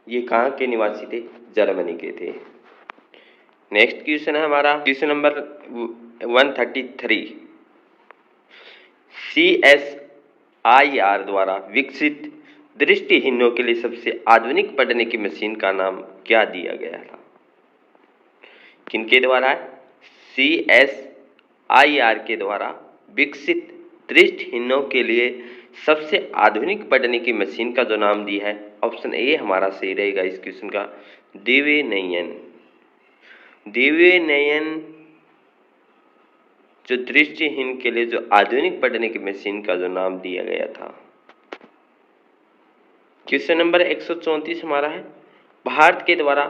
ये कहाँ के निवासी थे? जर्मनी के थे। नेक्स्ट क्वेश्चन है हमारा क्वेश्चन नंबर 133। CSIR द्वारा विकसित दृष्टिहीनों के लिए सबसे आधुनिक पढ़ने की मशीन का नाम क्या दिया गया था? किनके द्वारा है? CSIR के द्वारा विकसित दृष्टिहीनों के लिए सबसे आधुनिक पढ़ने की मशीन का जो नाम दिया है, ऑप्शन ए हमारा सही रहेगा इस क्वेश्चन का, दिव्य नयन। दिव्य नयन जो दृष्टिहीन के लिए जो आधुनिक पढ़ने की मशीन का जो नाम दिया गया था। क्वेश्चन नंबर 134 हमारा है, भारत के द्वारा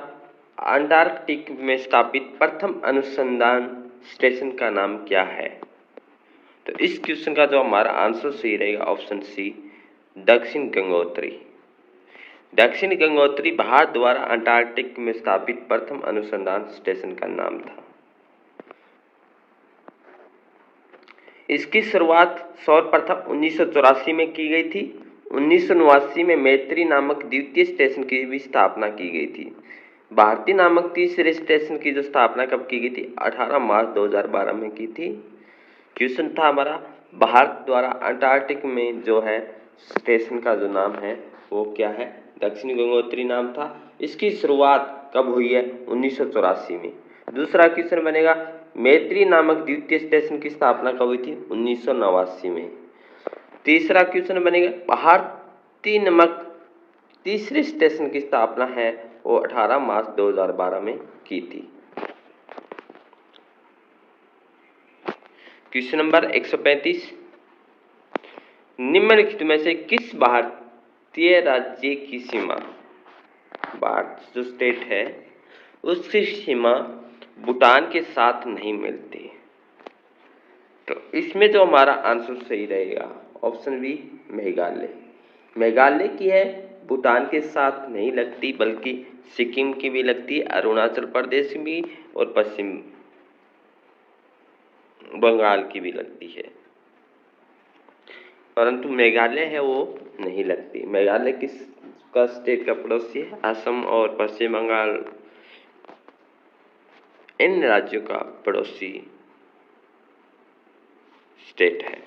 अंटार्कटिक में स्थापित प्रथम अनुसंधान स्टेशन का नाम क्या है? तो इस क्वेश्चन का जो हमारा आंसर सही रहेगा ऑप्शन सी, दक्षिण गंगोत्री। दक्षिण गंगोत्री भारत द्वारा अंटार्कटिक में स्थापित प्रथम अनुसंधान स्टेशन का नाम था। इसकी शुरुआत सर्वप्रथम 1984 में की गई थी। 1989 में मैत्री नामक द्वितीय स्टेशन की भी स्थापना की गई थी। भारती नामक तीसरे स्टेशन की जो स्थापना कब की गई थी? 18 मार्च 2012 में की थी। क्वेश्चन था हमारा, भारत द्वारा अंटार्कटिक में जो है स्टेशन का जो नाम है वो क्या है? दक्षिण गंगोत्री नाम था। इसकी शुरुआत कब हुई है? 1984 में। दूसरा क्वेश्चन बनेगा, मैत्री नामक द्वितीय स्टेशन की स्थापना कब हुई थी? 1989 में। तीसरा क्वेश्चन बनेगा, भारती नामक तीसरे स्टेशन की स्थापना है वो 18 मार्च 2012 में की थी। क्वेश्चन नंबर 135, निम्नलिखित में से किस भारतीय राज्य की सीमा, भारत जो स्टेट है उसकी सीमा भूटान के साथ नहीं मिलती? तो इसमें जो हमारा आंसर सही रहेगा ऑप्शन बी, मेघालय। मेघालय की है, भूटान के साथ नहीं लगती बल्कि सिक्किम की भी लगती है, अरुणाचल प्रदेश की भी और पश्चिम बंगाल की भी लगती है, परंतु मेघालय है वो नहीं लगती। मेघालय किसका स्टेट का पड़ोसी है? असम और पश्चिम बंगाल इन राज्यों का पड़ोसी स्टेट है।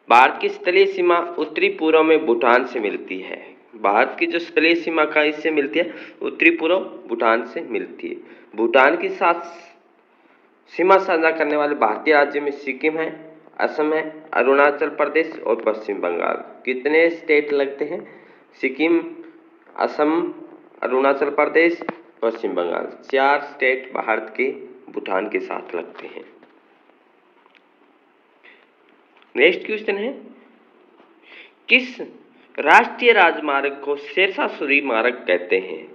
भारत की स्थलीय सीमा उत्तरी पूर्व में भूटान से मिलती है। भारत की जो स्थलीय सीमा का इससे मिलती है, उत्तरी पूर्व भूटान से मिलती है। भूटान के साथ सीमा साझा करने वाले भारतीय राज्य में सिक्किम है, असम है, अरुणाचल प्रदेश और पश्चिम बंगाल। कितने स्टेट लगते हैं? सिक्किम, असम, अरुणाचल प्रदेश, पश्चिम बंगाल, 4 स्टेट भारत के भूटान के साथ लगते हैं। नेक्स्ट क्वेश्चन है, किस राष्ट्रीय राजमार्ग को शेरशाह-सूरी मार्ग कहते हैं?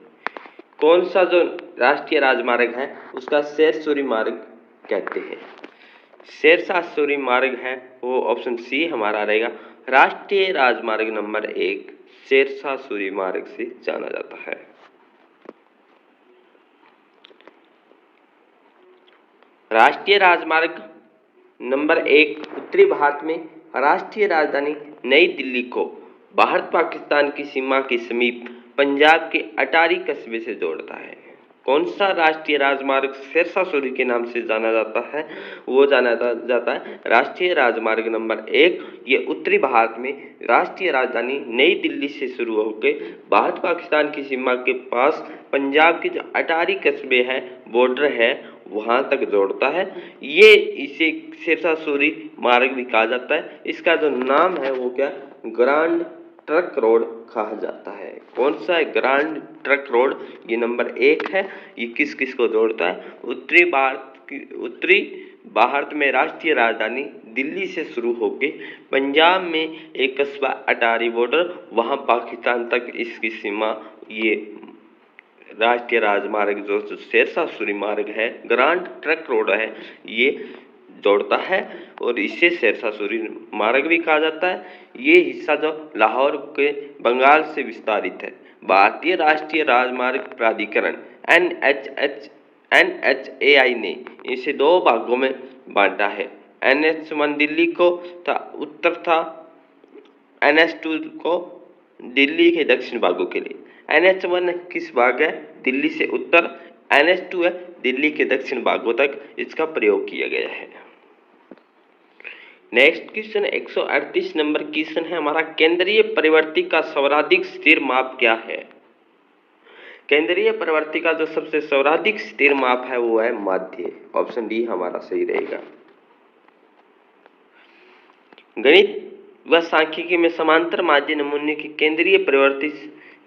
कौन सा जो राष्ट्रीय राजमार्ग है उसका शेरशाह-सूरी मार्ग कहते हैं? शेरशाह-सूरी मार्ग है वो ऑप्शन सी हमारा रहेगा, राष्ट्रीय राजमार्ग नंबर 1 शेरशाह-सूरी मार्ग से जाना जाता है। राष्ट्रीय राजमार्ग नंबर 1 उत्तरी भारत में राष्ट्रीय राजधानी नई दिल्ली को भारत पाकिस्तान की सीमा के समीप पंजाब के अटारी कस्बे से जोड़ता है। कौन सा राष्ट्रीय राजमार्ग शेरशाह-सूरी के नाम से जाना जाता है? वो जाना जाता है राष्ट्रीय राजमार्ग नंबर 1। ये उत्तरी भारत में राष्ट्रीय राजधानी नई दिल्ली से शुरू होकर भारत पाकिस्तान की सीमा के पास पंजाब के जो अटारी कस्बे है, बॉर्डर है, वहां तक जोड़ता है। ये इसे शेरशाह-सूरी मार्ग भी कहा जाता है। इसका जो नाम है वो क्या? ग्रांड ट्रक रोड कहा जाता है। कौन सा है? Grand truck road. ये नंबर 1 है। ये किस किस को जोड़ता है? उत्तरी भारत में राष्ट्रीय राजधानी दिल्ली से शुरू होके पंजाब में एक कस्बा अटारी बॉर्डर, वहां पाकिस्तान तक इसकी सीमा ये राष्ट्रीय राजमार्ग जो शेरशाह-सूरी मार्ग है, ग्रांड ट्रक रोड है, ये जोड़ता है और इसे शेरशाह-सूरी मार्ग भी कहा जाता है। ये हिस्सा जो लाहौर के बंगाल से विस्तारित है। भारतीय राष्ट्रीय राजमार्ग प्राधिकरण NHAI ने इसे 2 भागों में बांटा है। NH1 दिल्ली को था उत्तर था, NH2 को दिल्ली के दक्षिण भागों के लिए। NH1 किस भाग है? दिल्ली से उत्तर। NH2 है दिल्ली के दक्षिण भागों तक इसका प्रयोग किया गया है। नेक्स्ट क्वेश्चन 138 नंबर क्वेश्चन है हमारा, केंद्रीय परिवर्ती का सर्वाधिक स्थिर माप क्या है? केंद्रीय प्रवृत्ति का जो सबसे सर्वाधिक स्थिर माप है वो है माध्य। ऑप्शन डी हमारा सही रहेगा। गणित व सांख्यिकी में समांतर माध्य नमूने की केंद्रीय प्रवृत्ति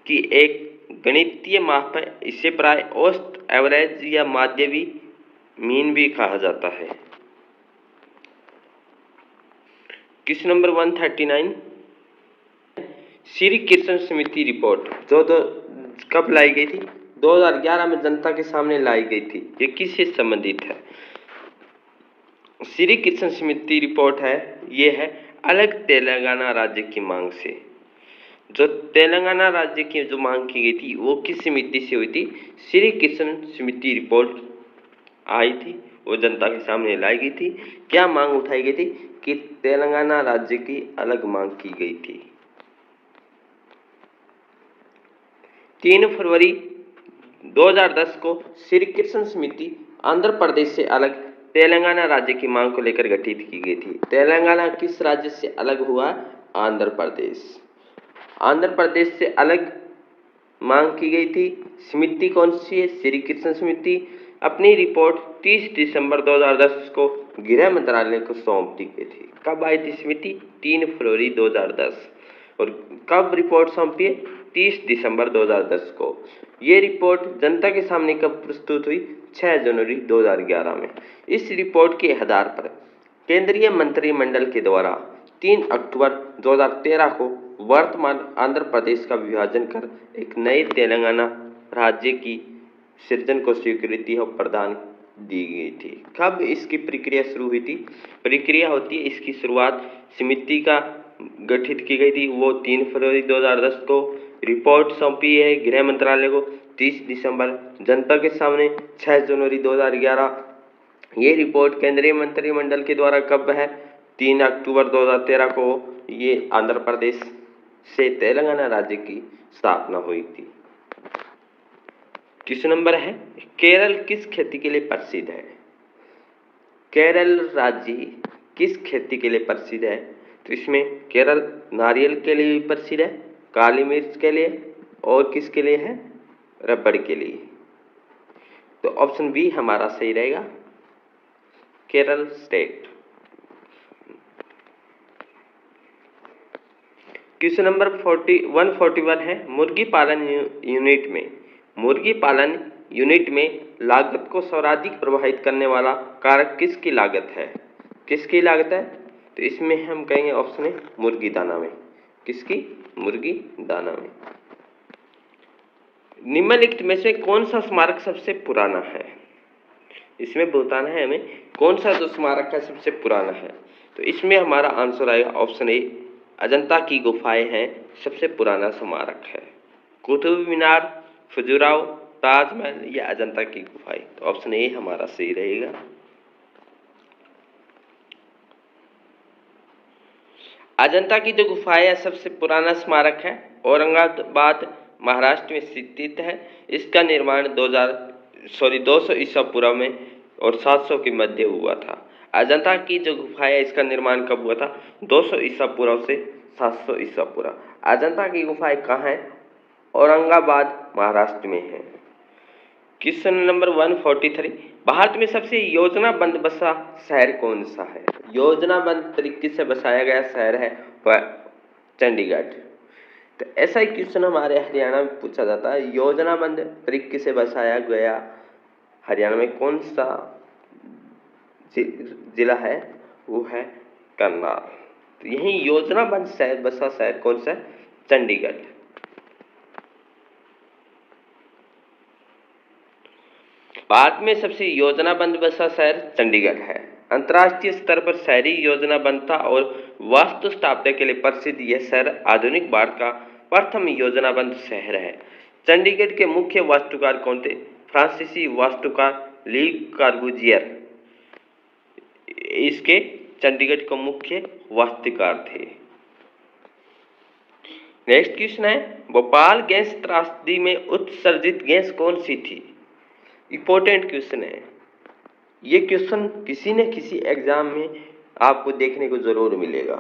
की एक गणितीय माप है। इसे प्राय औसत, एवरेज या माध्य भी, मीन भी कहा जाता है। क्वेश्चन नंबर 139, श्री कृष्ण समिति रिपोर्ट जो कब लाई गई थी? 2011 में जनता के सामने लाई गई थी। ये किससे संबंधित है? श्री कृष्ण समिति रिपोर्ट है, ये है अलग तेलंगाना राज्य की मांग से। जो तेलंगाना राज्य की जो मांग की गई थी वो किस समिति से हुई थी? श्री कृष्ण समिति रिपोर्ट आई थी, वो जनता के सामने लाई गई थी। क्या मांग उठाई गई थी? कि तेलंगाना राज्य की अलग मांग की गई थी। 3 फरवरी 2010 को श्री कृष्ण समिति आंध्र प्रदेश से अलग तेलंगाना राज्य की मांग को लेकर गठित की गई थी। तेलंगाना किस राज्य से अलग हुआ? आंध्र प्रदेश। आंध्र प्रदेश से अलग मांग की गई थी। समिति कौन सी है? श्री कृष्ण समिति। अपनी रिपोर्ट 30 दिसंबर 2010 को गृह मंत्रालय को सौंप दी गई थी। कब आई थी समिति? 3 फरवरी 2010। और कब रिपोर्ट सौंपी है? 30 दिसंबर 2010 को। ये रिपोर्ट जनता के सामने कब प्रस्तुत हुई? 6 जनवरी 2011 में। इस रिपोर्ट के आधार पर केंद्रीय मंत्रिमंडल के द्वारा 3 अक्टूबर 2013 को वर्तमान आंध्र प्रदेश का विभाजन कर एक नए तेलंगाना राज्य की सृजन को स्वीकृति और प्रदान दी गई थी। कब इसकी प्रक्रिया शुरू हुई थी? प्रक्रिया होती है, इसकी शुरुआत समिति का गठित की गई थी, वो 3 फरवरी 2010 को। रिपोर्ट सौंपी है गृह मंत्रालय को 30 दिसंबर, जनता के सामने 6 जनवरी 2011। ये रिपोर्ट केंद्रीय मंत्रिमंडल के द्वारा कब है? 3 अक्टूबर 2013 को ये आंध्र प्रदेश से तेलंगाना राज्य की स्थापना हुई थी। क्वेश्चन नंबर है, केरल किस खेती के लिए प्रसिद्ध है? केरल राज्य किस खेती के लिए प्रसिद्ध है? तो इसमें केरल नारियल के लिए भी प्रसिद्ध है, काली मिर्च के लिए, और किसके लिए है? रबड़ के लिए। तो ऑप्शन बी हमारा सही रहेगा, केरल स्टेट। क्वेश्चन नंबर 141 है, मुर्गी पालन यूनिट में लागत को सर्वाधिक प्रभावित करने वाला कारक किसकी लागत है? किसकी लागत है? तो इसमें हम कहेंगे ऑप्शन है मुर्गी दाना में। किसकी? मुर्गी दाना में। निम्नलिखित में से कौन सा स्मारक सबसे पुराना है? इसमें बताना है हमें कौन सा जो स्मारक है सबसे पुराना है। तो इसमें हमारा आंसर आएगा ऑप्शन ए, अजंता की गुफाएं हैं सबसे पुराना स्मारक है। कुतुब मीनार, खजुराहो, ताजमहल या अजंता की गुफाएं। तो ऑप्शन ए हमारा सही रहेगा। अजंता की जो गुफाएं है सबसे पुराना स्मारक है, औरंगाबाद महाराष्ट्र में स्थित है। इसका निर्माण 200 ईसा पूर्व में और 700 के मध्य हुआ था। अजंता की जो गुफा है इसका निर्माण कब हुआ था? 200 ईसा पूर्व से 700 ईसा पूर्व। अजंता की गुफाएं कहाँ है? औरंगाबाद महाराष्ट्र में है। क्वेश्चन नंबर 143, भारत में सबसे योजनाबद्ध बसा शहर कौन सा है? योजनाबद्ध तरीके से बसाया गया शहर है वह चंडीगढ़। तो ऐसा ही क्वेश्चन हमारे हरियाणा में पूछा जाता है, योजनाबद्ध तरीके से बसाया गया हरियाणा में कौन सा जिला है? वो है करनाल। तो यही योजनाबद्ध शहर बसा शहर कौन सा है? चंडीगढ़। भारत में सबसे योजनाबद्ध बसा शहर चंडीगढ़ है। अंतर्राष्ट्रीय स्तर पर शहरी योजनाबद्धता और वास्तु स्थापत्य के लिए प्रसिद्ध यह शहर आधुनिक भारत का प्रथम योजनाबद्ध शहर है। चंडीगढ़ के मुख्य वास्तुकार कौन थे? फ्रांसीसी वास्तुकार ली कॉर्बुजियर इसके चंडीगढ़ के मुख्य वास्तुकार थे। नेक्स्ट क्वेश्चन है, भोपाल गैस त्रासदी में उत्सर्जित गैस कौन सी थी? इंपॉर्टेंट क्वेश्चन है ये। क्वेश्चन किसी न किसी एग्जाम में आपको देखने को जरूर मिलेगा।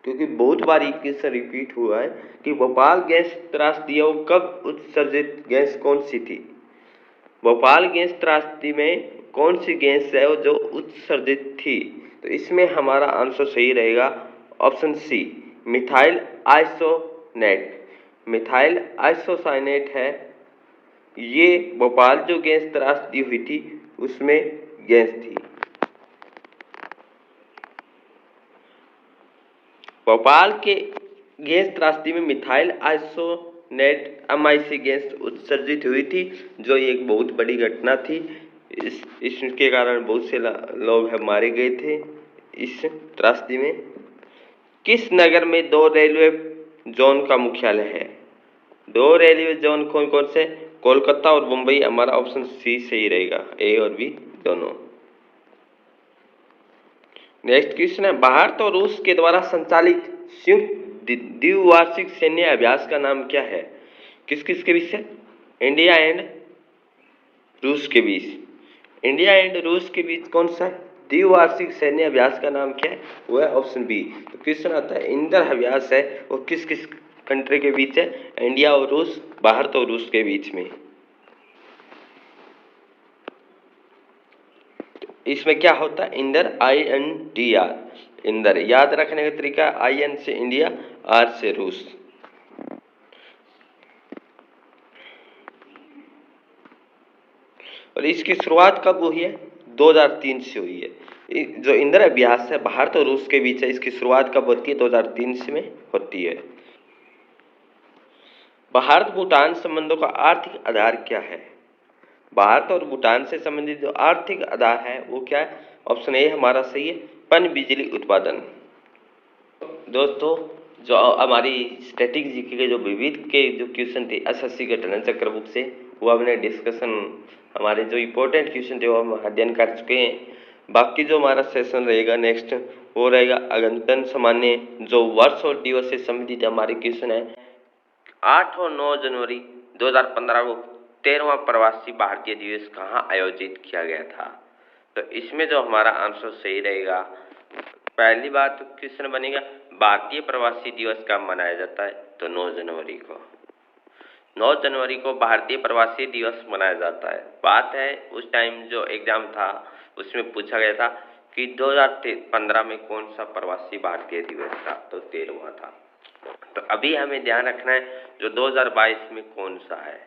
क्योंकि बहुत बार ये क्वेश्चन रिपीट हुआ है कि भोपाल गैस त्रासदी वो कब उत्सर्जित गैस कौन सी थी। भोपाल गैस त्रासदी में कौन सी गैस है वो जो उत्सर्जित थी। तो इसमें हमारा आंसर सही रहेगा option C, methyl isocyanate. Methyl isocyanate है, ये भोपाल जो गैस त्रासदी हुई थी उसमें गैस थी। भोपाल के गैस त्रासदी में मिथाइल आइसोनेट एमआईसी गैस उत्सर्जित हुई थी, जो एक बहुत बड़ी घटना थी। इसके कारण बहुत से लोग मारे गए थे इस त्रासदी में। किस नगर में 2 रेलवे जोन का मुख्यालय है। 2 रेलवे जोन कौन कौन से, कोलकाता और मुंबई। हमारा ऑप्शन सी सही रहेगा, ए और बी दोनों। नेक्स्ट क्वेश्चन है, भारत और रूस के द्वारा संचालित संयुक्त द्विवार्षिक सैन्य अभ्यास का नाम क्या है। किस किस के बीच है, इंडिया एंड रूस के बीच। इंडिया एंड रूस के बीच कौन सा द्विवार्षिक सैन्य अभ्यास का नाम क्या है, वो है ऑप्शन बी। तो क्वेश्चन आता है इंदर अभ्यास है वो किस किस कंट्री के बीच है, इंडिया और रूस, भारत और रूस के बीच में। इसमें क्या होता है, इंदर INDR, इंदर। याद रखने का तरीका, IN से इंडिया, R से रूस। और इसकी शुरुआत कब हुई है, 2003 से हुई है। जो इंदर अभ्यास है भारत और रूस के बीच है, इसकी शुरुआत कब होती है, 2003 से में होती है। भारत भूटान संबंधों का आर्थिक आधार क्या है। भारत और भूटान से संबंधित जो आर्थिक आधार है वो क्या है, ऑप्शन ए हमारा सही है, पन बिजली उत्पादन। दोस्तों, जो हमारी स्टैटिक जीके के जो विविध के जो क्वेश्चन थे SSC के टंडन चक्र बुक से, वो हमने डिस्कशन, हमारे जो इम्पोर्टेंट क्वेश्चन थे वो हम अध्ययन कर चुके हैं। बाकी जो हमारा सेशन रहेगा नेक्स्ट वो रहेगा अगनतन सामान्य, जो वर्ष और दिवस से संबंधित हमारे क्वेश्चन है। 8 और 9 जनवरी 2015 को 13वां प्रवासी भारतीय दिवस कहाँ आयोजित किया गया था। तो इसमें जो हमारा आंसर सही रहेगा, पहली बात तो क्वेश्चन बनेगा भारतीय प्रवासी दिवस कब मनाया जाता है, तो 9 जनवरी को। 9 जनवरी को भारतीय प्रवासी दिवस मनाया जाता है। बात है उस टाइम जो एग्जाम था उसमें पूछा गया था कि 2015 में कौन सा प्रवासी भारतीय दिवस था, तो 13वां था। तो अभी हमें ध्यान रखना है जो 2022 में कौन सा है,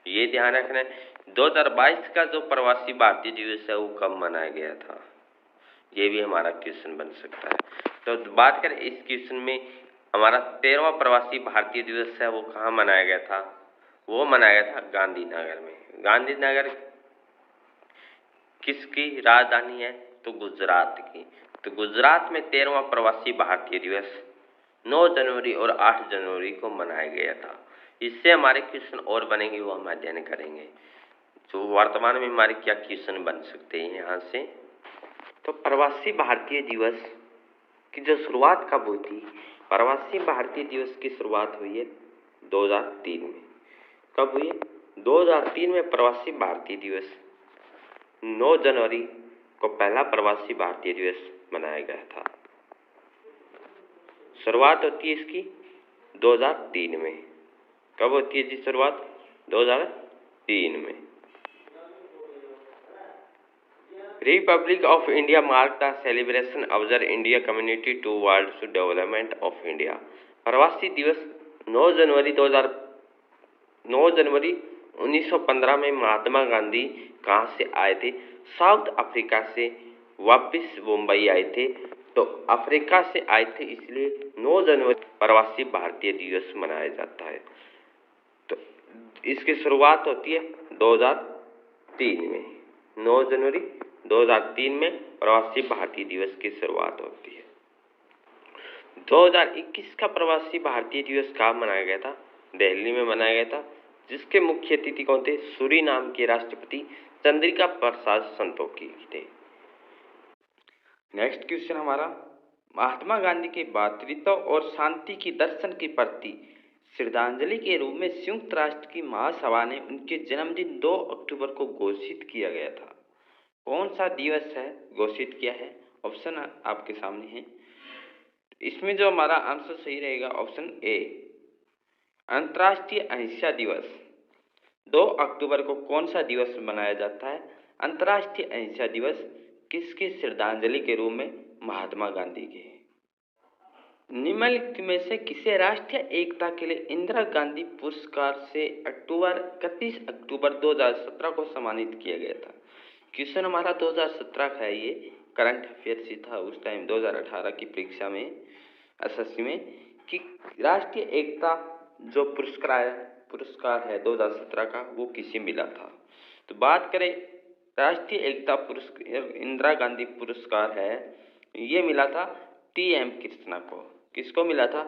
ये ध्यान रखना है 2022 का जो प्रवासी भारतीय दिवस है वो कब मनाया गया था, ये भी हमारा क्वेश्चन बन सकता है। तो बात करें इस क्वेश्चन में, हमारा 13वां प्रवासी भारतीय दिवस है वो कहाँ मनाया गया था, वो मनाया गया था गांधीनगर में। गांधीनगर किसकी राजधानी है, तो गुजरात की। तो गुजरात में 13वां प्रवासी भारतीय दिवस 9 जनवरी और 8 जनवरी को मनाया गया था। इससे हमारे क्वेश्चन और बनेंगे, वो हम अध्ययन करेंगे। तो वर्तमान में हमारे क्या क्वेश्चन बन सकते हैं यहाँ से। तो प्रवासी भारतीय दिवस की जो शुरुआत कब हुई थी, प्रवासी भारतीय दिवस की शुरुआत हुई है 2003 में। कब हुई है, 2003 में प्रवासी भारतीय दिवस 9 जनवरी को पहला प्रवासी भारतीय दिवस मनाया गया था। शुरुआत होती है इसकी 2003 में। कब होती है जी शुरुआत, 2003 में। Republic of India mark the celebration of the India community towards development of India. प्रवासी दिवस 9 जनवरी 1915 में महात्मा गांधी कहाँ से आए थे, साउथ अफ्रीका से वापस मुंबई आए थे। तो अफ्रीका से आए थे, इसलिए 9 जनवरी प्रवासी भारतीय दिवस मनाया जाता है। तो इसकी शुरुआत होती है 2003 में। 9 जनवरी 2003 में प्रवासी भारतीय दिवस की शुरुआत होती है। 2021 का प्रवासी भारतीय दिवस कहाँ मनाया गया था, दिल्ली में मनाया गया था, जिसके मुख्य अतिथि कौन थे, सूरीनाम के राष्ट्रपति चंद्रिका प्रसाद संतोखी थे। नेक्स्ट क्वेश्चन हमारा, महात्मा गांधी के भातृत्व और शांति की दर्शन के प्रति श्रद्धांजलि के रूप में संयुक्त राष्ट्र की महासभा ने उनके जन्मदिन 2 अक्टूबर को घोषित किया गया था। कौन सा दिवस है घोषित किया है, ऑप्शन आपके सामने है। इसमें जो हमारा आंसर सही रहेगा ऑप्शन ए। अंतर्राष्ट्रीय अहिंसा दिवस 2 अक्टूबर को कौन सा दिवस मनाया जाता है? अंतर्राष्ट्रीय अहिंसा दिवस किसकी श्रद्धांजलि के रूप में? महात्मा गांधी के। निम्नलिखित में से किसे राष्ट्रीय एकता के लिए इंदिरा गांधी पुरस्कार से 31 अक्टूबर 2017 को सम्मानित किया गया था? क्वेश्चन हमारा 2017 का है, ये करंट अफेयर ही था उस टाइम 2018 की परीक्षा में, एसएससी में, कि राष्ट्रीय एकता जो पुरस्कार है 2017 का वो किसे मिला था? तो बात करें राष्ट्रीय एकता पुरस्कार, इंदिरा गांधी पुरस्कार है, ये मिला था टी.एम. कृष्णा को। किसको मिला था?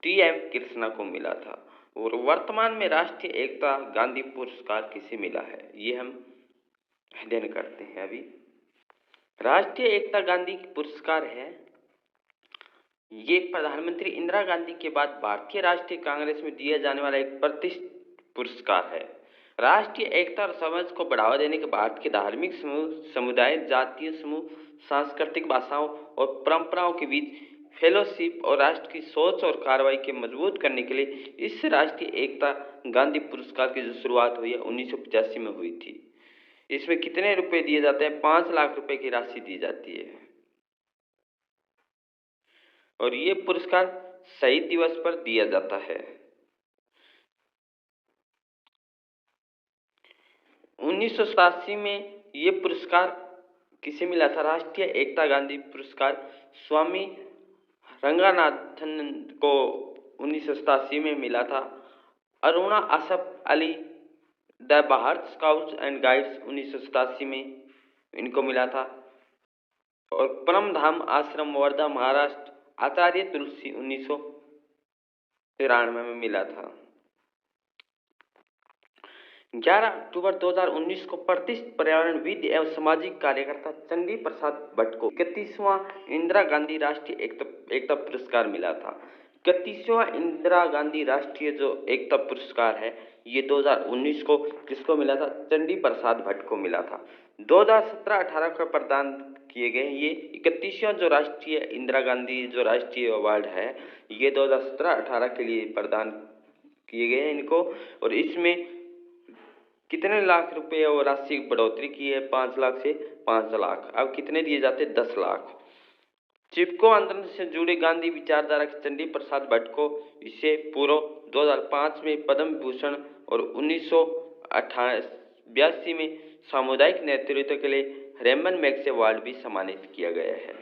टी.एम. कृष्णा को मिला था। और वर्तमान में राष्ट्रीय एकता गांधी पुरस्कार किसे मिला है, ये हम अध्ययन करते हैं अभी। राष्ट्रीय एकता गांधी पुरस्कार है, ये प्रधानमंत्री इंदिरा गांधी के बाद भारतीय राष्ट्रीय कांग्रेस में दिया जाने वाला एक प्रतिष्ठित पुरस्कार है। राष्ट्रीय एकता और समझ को बढ़ावा देने के भारत के धार्मिक समूह, समुदाय, जातीय समूह, सांस्कृतिक भाषाओं और परंपराओं के बीच फेलोशिप और राष्ट्र की सोच और कार्रवाई के मजबूत करने के लिए इस राष्ट्रीय एकता गांधी पुरस्कार की जो शुरुआत हुई है 1985 में हुई थी। इसमें कितने रुपए दिए जाते हैं? 5 लाख रुपए की राशि दी जाती है। और ये पुरस्कार शहीद दिवस पर दिया जाता है। 1987 में ये पुरस्कार किसे मिला था? राष्ट्रीय एकता गांधी पुरस्कार स्वामी रंगनाथन को 1987 में मिला था। Aruna Asaf Ali the Bharat scouts and guides 1987 में इनको मिला था। और परमधाम आश्रम वर्धा महाराष्ट्र आचार्य तुलसी 1993 में मिला था। 11 अक्टूबर 2019 को प्रतिष्ठित पर्यावरणविद एवं सामाजिक कार्यकर्ता चंडी प्रसाद भट्ट को 31वां इंदिरा गांधी राष्ट्रीय एकता पुरस्कार मिला था। 31वां इंदिरा गांधी राष्ट्रीय जो एकता पुरस्कार है ये 2019 को किसको मिला था? चंडी प्रसाद भट्ट को मिला था। 2017-18 का प्रदान किए गए ये 31वां जो राष्ट्रीय इंदिरा गांधी जो राष्ट्रीय अवार्ड है ये 2017-18 के लिए प्रदान किए गए हैं इनको। और इसमें कितने लाख रुपए और राशि की बढ़ोतरी की है? 5 लाख से 5 लाख। अब कितने दिए जाते? 10 लाख। चिपको आंदोलन से जुड़े गांधी विचारधारा के चंडी प्रसाद भट्ट को इसे पूर्व 2005 में पद्म विभूषण और 1982 में सामुदायिक नेतृत्व के लिए रेमन मैग्सेसे अवार्ड भी सम्मानित किया गया है।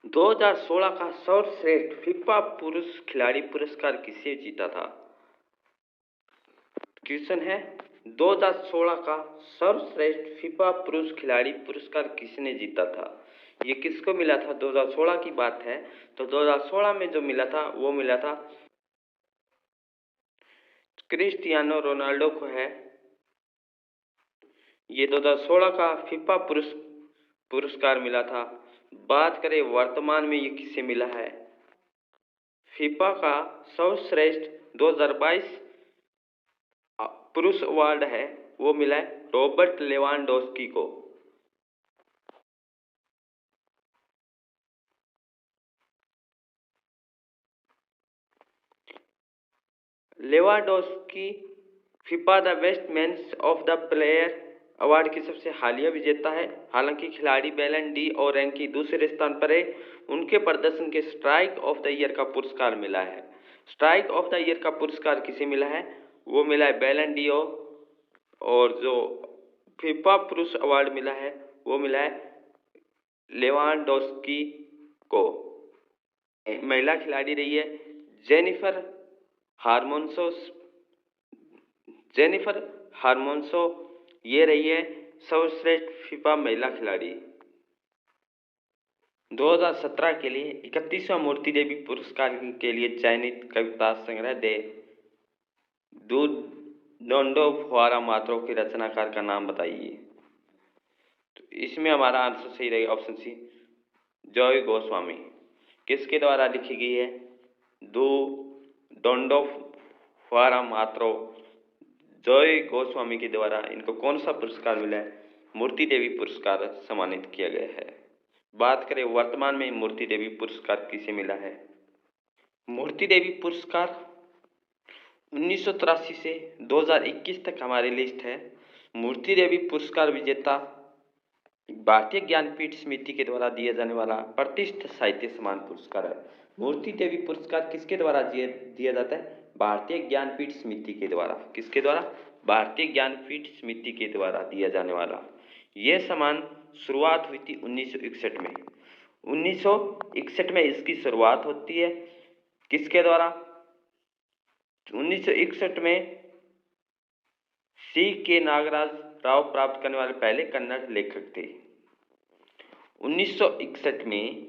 2016 का सर्वश्रेष्ठ फीफा पुरुष खिलाड़ी पुरस्कार किसे जीता था? क्वेश्चन है 2016 का सर्वश्रेष्ठ फीफा पुरुष खिलाड़ी पुरस्कार किसने जीता था? ये किसको मिला था? 2016 की बात है, तो 2016 में जो मिला था वो मिला था क्रिस्टियानो रोनाल्डो को है। ये 2016 का फीफा पुरस्कार मिला था। बात करें वर्तमान में ये किसे मिला है? फीफा का सर्वश्रेष्ठ 2022 पुरुष अवार्ड है वो मिला है रॉबर्ट लेवांडोस्की को। Lewandowski FIFA the best men's of the player award की सबसे हालिया विजेता है। हालांकि खिलाड़ी बैलन डी और रैंक की दूसरे स्थान पर है। उनके प्रदर्शन के स्ट्राइक ऑफ द ईयर का पुरस्कार मिला है। स्ट्राइक ऑफ द ईयर का पुरस्कार किसे मिला है? वो मिला है बैलन डी और जो फीफा पुरुष अवार्ड मिला है वो मिला है लेवांडोस्की को। महिला खिलाड़ी रही है जेनिफर हार्मोन्सो ये रही है सर्वश्रेष्ठ फीफा महिला खिलाड़ी। 2017 के लिए 31वां मूर्ति देवी पुरस्कार के लिए चयनित कविता संग्रह दे डोंडो फुआरा मात्रों के रचनाकार का नाम बताइए। तो इसमें हमारा आंसर सही रहेगा ऑप्शन सी, जॉय गोस्वामी। किसके द्वारा लिखी गई है? डोंडो फुआरा मात्रों, जॉय गोस्वामी के द्वारा इनको कौन सा पुरस्कार मिला है? मूर्ति देवी पुरस्कार सम्मानित किया गया है। बात करें वर्तमान में मूर्ति देवी पुरस्कार किसे मिला है। मूर्ति देवी पुरस्कार 1983 से 2021 तक हमारी लिस्ट है। मूर्ति देवी पुरस्कार विजेता भारतीय ज्ञानपीठ समिति के द्वारा दिया जाने वाला प्रतिष्ठित साहित्य सम्मान पुरस्कार है। मूर्ति देवी पुरस्कार किसके द्वारा दिया जाता है? भारतीय ज्ञानपीठ समिति के द्वारा। किसके द्वारा? भारतीय ज्ञानपीठ समिति के द्वारा दिया जाने वाला यह सम्मान शुरुआत हुई थी 1961 में। 1961 में इसकी शुरुआत होती है। किसके द्वारा? 1961 में C.K. नागराज राव प्राप्त करने वाले पहले कन्नड़ लेखक थे। 1961 में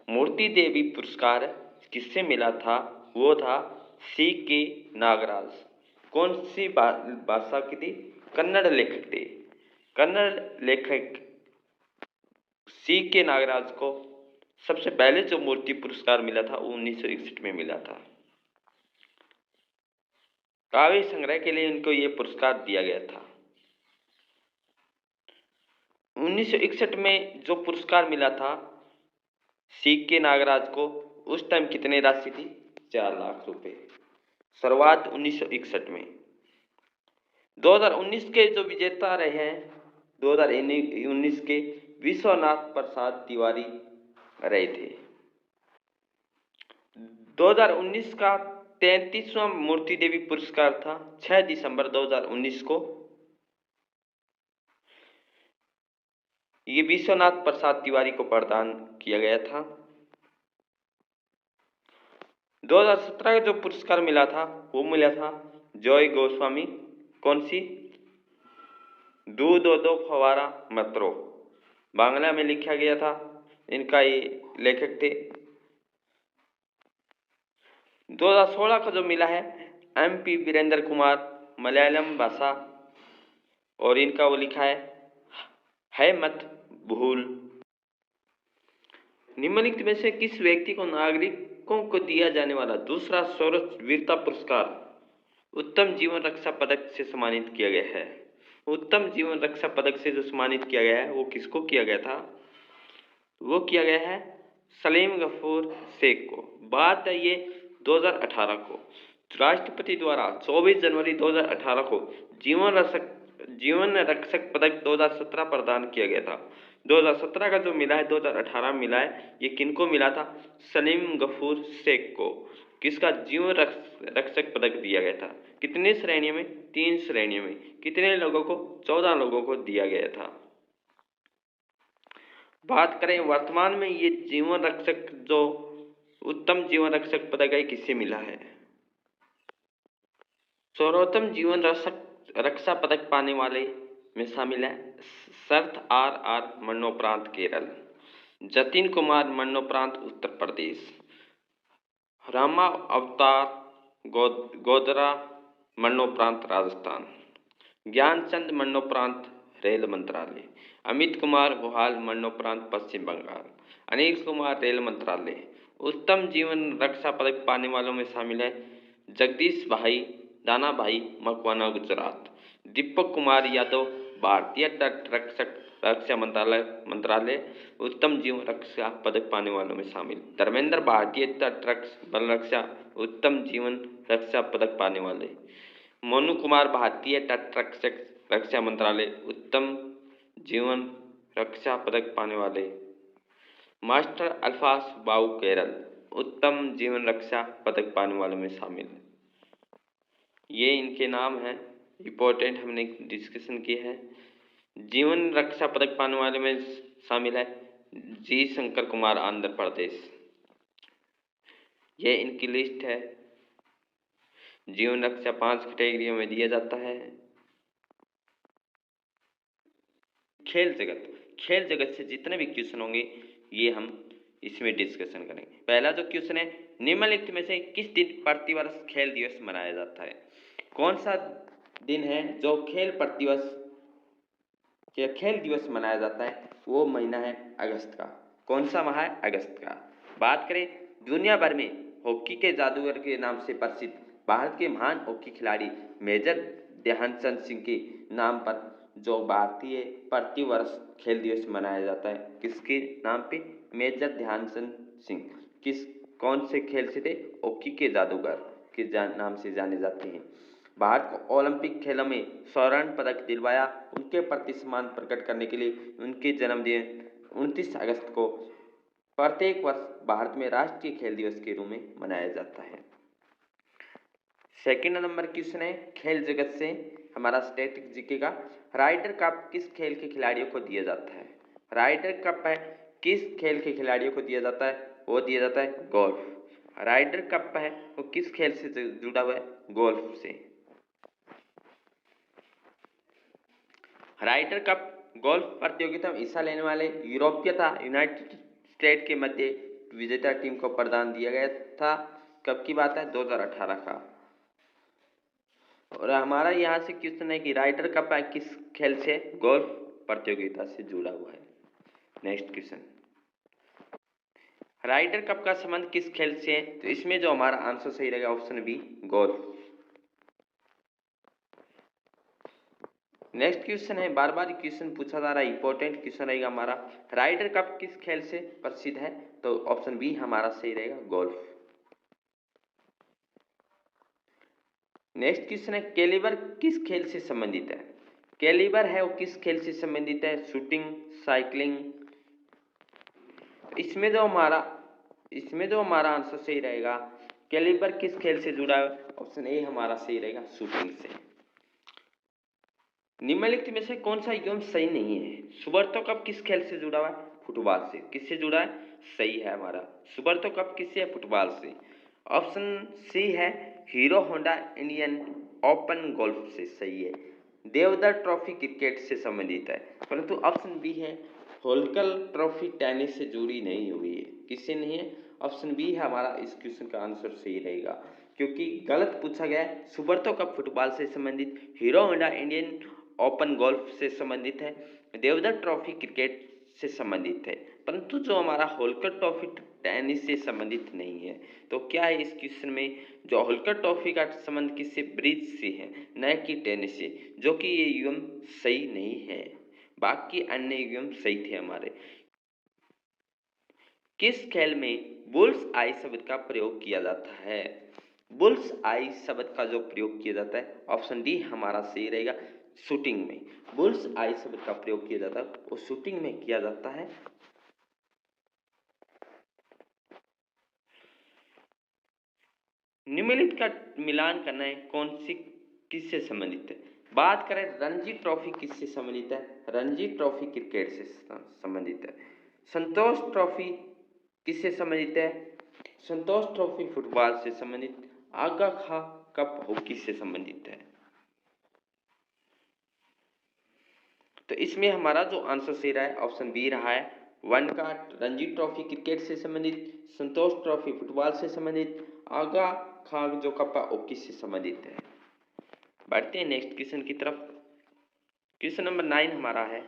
मूर्ति देवी पुरस्कार किससे मिला था? वो था C.K. नागराज। कौन सी भाषा की थी? कन्नड़ लेखक थे। कन्नड़ लेखक C.K. नागराज को सबसे पहले जो मूर्ति पुरस्कार मिला था वो 1961 में मिला था। काव्य संग्रह के लिए इनको ये पुरस्कार दिया गया था। 1961 में जो पुरस्कार मिला था C.K. नागराज को, उस टाइम कितने राशि थी? 4 लाख रुपए। शुरुआत 1961 में। 2019 के जो विजेता रहे हैं, 2019 के विश्वनाथ प्रसाद तिवारी रहे थे। 2019 का 33वां मूर्ति देवी पुरस्कार था। 6 दिसंबर 2019 को ये विश्वनाथ प्रसाद तिवारी को प्रदान किया गया था। 2017 का जो पुरस्कार मिला था वो मिला था जॉय गोस्वामी। कौन सी? दो दो दो फवारा मतरो, बांग्ला में लिखा गया था। इनका ये लेखक थे। 2016 का जो मिला है MP वीरेंद्र कुमार, मलयालम भाषा, और इनका वो लिखा है मत भूल। निम्नलिखित में से किस व्यक्ति को नागरिकों को दिया जाने वाला दूसरा सर्वोच्च वीरता पुरस्कार उत्तम जीवन रक्षा पदक से सम्मानित किया गया है? उत्तम जीवन रक्षा पदक से जो सम्मानित किया गया है वो किसको किया गया था? वो किया गया है सलीम गफूर शेख को। बात है ये 2018 को राष्ट्रपति द्वारा 24 जनवरी 2018 को जीवन रक्षक पदक 2017 प्रदान किया गया था। 2017 का जो मिला है 2018 मिला है, ये किनको मिला था? सलीम गफूर शेख को। किसका? जीवन रक्षक पदक दिया गया था। कितने श्रेणियों में? 3 श्रेणियों में। कितने लोगों को? 14 लोगों को दिया गया था। बात करें वर्तमान में ये जीवन रक्षक जो उत्तम जीवन रक्षक पदक है किससे मिला है? सर्वोत्तम जीवन रक्षा पदक पाने वाले में शामिल है शरत RR मरणोपरांत केरल, जतिन कुमार मरणोपरांत उत्तर प्रदेश, रामा अवतार गोदरा मरणोपरांत राजस्थान, ज्ञानचंद मरणोपरांत रेल मंत्रालय, अमित कुमार गुहाल मरणोपरांत पश्चिम बंगाल, अनिल कुमार रेल मंत्रालय। उत्तम जीवन रक्षा पदक पाने वालों में शामिल है जगदीश भाई दाना भाई मकवाना गुजरात, दीपक कुमार यादव भारतीय तट रक्षा मंत्रालय उत्तम जीवन रक्षा पदक पाने वालों में शामिल, धर्मेंद्र भारतीय तट बल रक्षा उत्तम जीवन रक्षा पदक पाने वाले, मोनू कुमार भारतीय तट रक्षा मंत्रालय उत्तम जीवन रक्षा पदक पाने वाले, मास्टर अल्फास बाऊ केरल उत्तम जीवन रक्षा पदक पाने वालों में शामिल। ये इनके नाम हैं, इम्पोर्टेंट हमने डिस्कशन किए हैं। जीवन रक्षा पदक पाने वाले में शामिल है जी शंकर कुमार आंध्र प्रदेश। ये इनकी लिस्ट है। जीवन रक्षा 5 कैटेगरियों में दिया जाता है। खेल जगत से जितने भी क्वेश्चन होंगे ये हम इसमें डिस्कशन करेंगे। पहला जो क्वेश्चन है, निम्नलिखित में से किस दिन प्रतिवर्ष खेल दिवस मनाया जाता है? कौन सा दिन है जो खेल दिवस मनाया जाता है? वो महीना है अगस्त का। कौन सा माह है? अगस्त का। बात करें दुनिया भर में हॉकी के जादूगर के नाम से प्रसिद्ध भारत के महान हॉकी खिलाड़ी मेजर ध्यानचंद सिंह के नाम पर जो भारतीय प्रतिवर्ष खेल दिवस मनाया जाता है, किसके नाम पे? मेजर ध्यानचंद सिंह। कौन से खेल से थे? हॉकी के जादूगर के नाम से जाने जाते हैं। भारत को ओलंपिक खेलों में स्वर्ण पदक दिलवाया। उनके प्रति सम्मान प्रकट करने के लिए उनके जन्मदिन 29 अगस्त को प्रत्येक वर्ष भारत में राष्ट्रीय खेल दिवस के रूप में मनाया जाता है। सेकंड नंबर क्वेश्चन है खेल जगत से हमारा स्टैटिक जीके का। राइडर कप किस खेल के खिलाड़ियों को दिया जाता है? राइडर कप है किस खेल के खिलाड़ियों को दिया जाता है? वो दिया जाता है गोल्फ। राइडर कप है वो किस खेल से जुड़ा हुआ है? गोल्फ से। राइडर कप गोल्फ प्रतियोगिता में हिस्सा लेने वाले यूरोपीय तथा यूनाइटेड स्टेट के मध्य विजेता टीम को प्रदान दिया गया था। कब की बात है? 2018 का। और हमारा यहाँ से क्वेश्चन है कि राइडर कप किस खेल से? गोल्फ प्रतियोगिता से जुड़ा हुआ है। नेक्स्ट क्वेश्चन, राइडर कप का संबंध किस खेल से है? तो इसमें जो हमारा आंसर सही रहेगा option B, golf. Next question है, बार बार क्वेश्चन पूछा जा रहा है, इंपॉर्टेंट क्वेश्चन रहेगा हमारा। राइडर कप किस खेल से प्रसिद्ध है? तो ऑप्शन बी हमारा सही रहेगा, गोल्फ। नेक्स्ट क्वेश्चन है, कैलिबर किस खेल से संबंधित है? कैलिबर है वो किस खेल से संबंधित है? Shooting, cycling. इसमें जो हमारा आंसर सही रहेगा, कैलिबर किस खेल से जुड़ा है? ऑप्शन ए हमारा सही रहेगा, शूटिंग से। निम्नलिखित में से कौन सा यौन सही नहीं है? सुब्रतो कप किस खेल से जुड़ा हुआ है? फुटबॉल से। किससे जुड़ा है? सही है हमारा। सुब्रतो कप किससे है? फुटबॉल से। ऑप्शन सी है hero Honda Indian open golf से। सही है। देवधर ट्रॉफी क्रिकेट से संबंधित है, परंतु ऑप्शन बी है होलकर ट्रॉफी टेनिस से जुड़ी नहीं हुई है। किससे नहीं है? ऑप्शन बी है हमारा इस क्वेश्चन का आंसर सही रहेगा, क्योंकि गलत पूछा गया है। सुब्रतो कप फुटबॉल से संबंधित, hero Honda Indian open golf से संबंधित है, देवधर ट्रॉफी क्रिकेट से संबंधित है, परंतु जो हमारा होलकर ट्रॉफी टेनिस से संबंधित नहीं है। तो क्या है इस क्वेश्चन में? जो होलकर ट्रॉफी का संबंध किससे? ब्रिज से है, न कि टेनिस से, जो कि ये युगम सही नहीं है। बाकी अन्य युगम सही थे हमारे। किस खेल में बुल्स आई शब्द का प्रयोग किया जाता है? बुल्स आई शब्द का जो प्रयोग किया जाता है, ऑप्शन डी हमारा सही रहेगा, शूटिंग में। बुल्स आई शब्द का प्रयोग किया जाता है वो शूटिंग में किया जाता है। निम्नलिखित का मिलान करना है, कौन सी किससे संबंधित है? बात करें रणजी ट्रॉफी किससे संबंधित है? रणजी ट्रॉफी क्रिकेट से संबंधित है। संतोष ट्रॉफी किससे संबंधित है? संतोष ट्रॉफी फुटबॉल से संबंधित। आगा खा कप हॉकी से संबंधित है। तो इसमें हमारा जो आंसर सही रहा है ऑप्शन बी रहा है। वन का रणजी ट्रॉफी क्रिकेट से संबंधित, संतोष ट्रॉफी फुटबॉल से संबंधित, आगा खां जो कप्पा हॉकी से संबंधित है। बढ़ते हैं नेक्स्ट क्वेश्चन की तरफ। क्वेश्चन नंबर 9 हमारा है,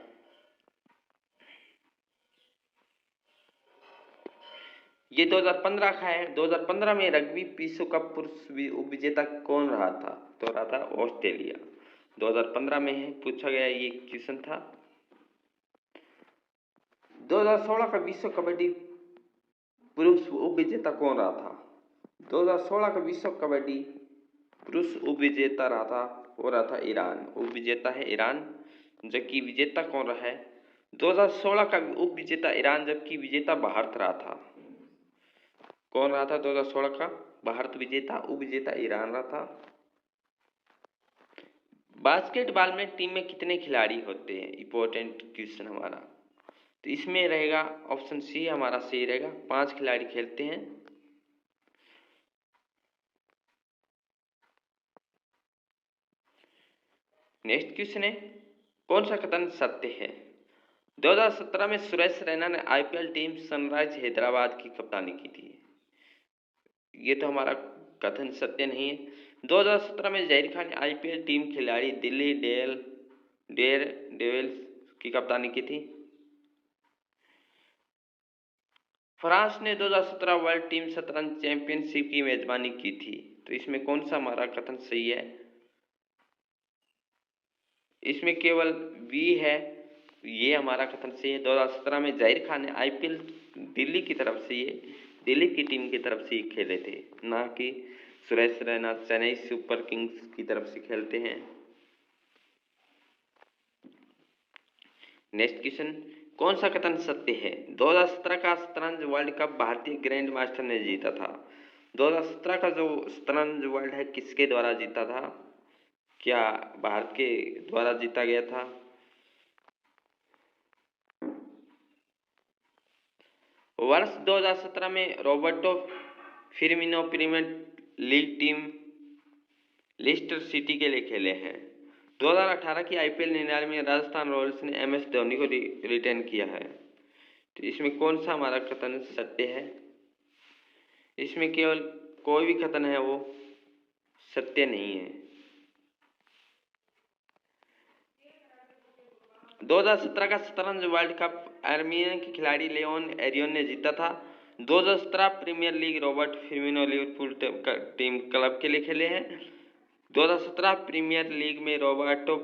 ये 2015 का है। 2015 में रग्बी विश्व कप पुरुष उपविजेता कौन रहा था? तो रहा था ऑस्ट्रेलिया। 2015 में है, पूछा गया ये क्वेश्चन था। 2016 का विश्व कबड्डी पुरुष उपविजेता कौन रहा था? 2016 का विश्व कबड्डी पुरुष उपविजेता रहा था, वो रहा था ईरान। उपविजेता है ईरान, जबकि विजेता कौन रहा है? 2016 का उपविजेता ईरान, जबकि विजेता भारत रहा था। कौन रहा था 2016 का? भारत विजेता, उपविजेता ईरान रहा था। बास्केटबॉल में टीम में कितने खिलाड़ी होते हैं? इंपॉर्टेंट क्वेश्चन हमारा। तो इसमें रहेगा ऑप्शन सी हमारा सही रहेगा, 5 खिलाड़ी खेलते हैं। नेक्स्ट क्वेश्चन है, कौन सा कथन सत्य है? 2017 में सुरेश रैना ने आईपीएल टीम सनराइज हैदराबाद की कप्तानी की थी। ये तो हमारा कथन सत्य नहीं है। 2017 में जहीर खान ने आईपीएल टीम खिलाड़ी दिल्ली डेयरडेविल्स की कप्तानी की थी। फ्रांस ने 2017 वर्ल्ड टीम शतरंज चैंपियनशिप की मेजबानी की थी। तो इसमें कौन सा हमारा कथन सही है? इसमें केवल बी है, ये हमारा कथन सही है। 2017 में जाहिर खान ने आईपीएल दिल्ली की तरफ से दिल्ली की टीम की तरफ से खेले थे, ना कि सुरेश रैना चेन्नई सुपर किंग्स की तरफ से खेलते हैं। नेक्स्ट क्वेश्चन, कौन सा कथन सत्य है? 2017 का शतरंज वर्ल्ड कप भारतीय ग्रैंड मास्टर ने जीता था। 2017 का जो शतरंज वर्ल्ड है किसके द्वारा जीता था? क्या भारत के द्वारा जीता गया था? वर्ष 2017 में Roberto Firmino premier league team Leicester City के लिए खेले हैं। 2018 की आईपीएल 99 में राजस्थान रॉयल्स ने एमएस धोनी को रिटेन किया है। तो इसमें कौन सा हमारा कथन सत्य है? इसमें केवल कोई भी कथन है वो सत्य नहीं है। 2017 का शतरंज वर्ल्ड कप आर्मीनिया के खिलाड़ी लियोन एरियन ने जीता था। 2017 premier league Robert Firmino Liverpool team club के लिए खेले हैं। 2017 प्रीमियर लीग में Roberto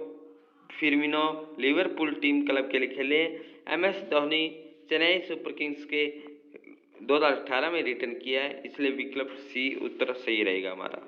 Firmino Liverpool team club के लिए खेले। MS Dhoni Chennai super kings के 2018 में रिटर्न किया है, इसलिए विकल्प सी उत्तर सही रहेगा हमारा।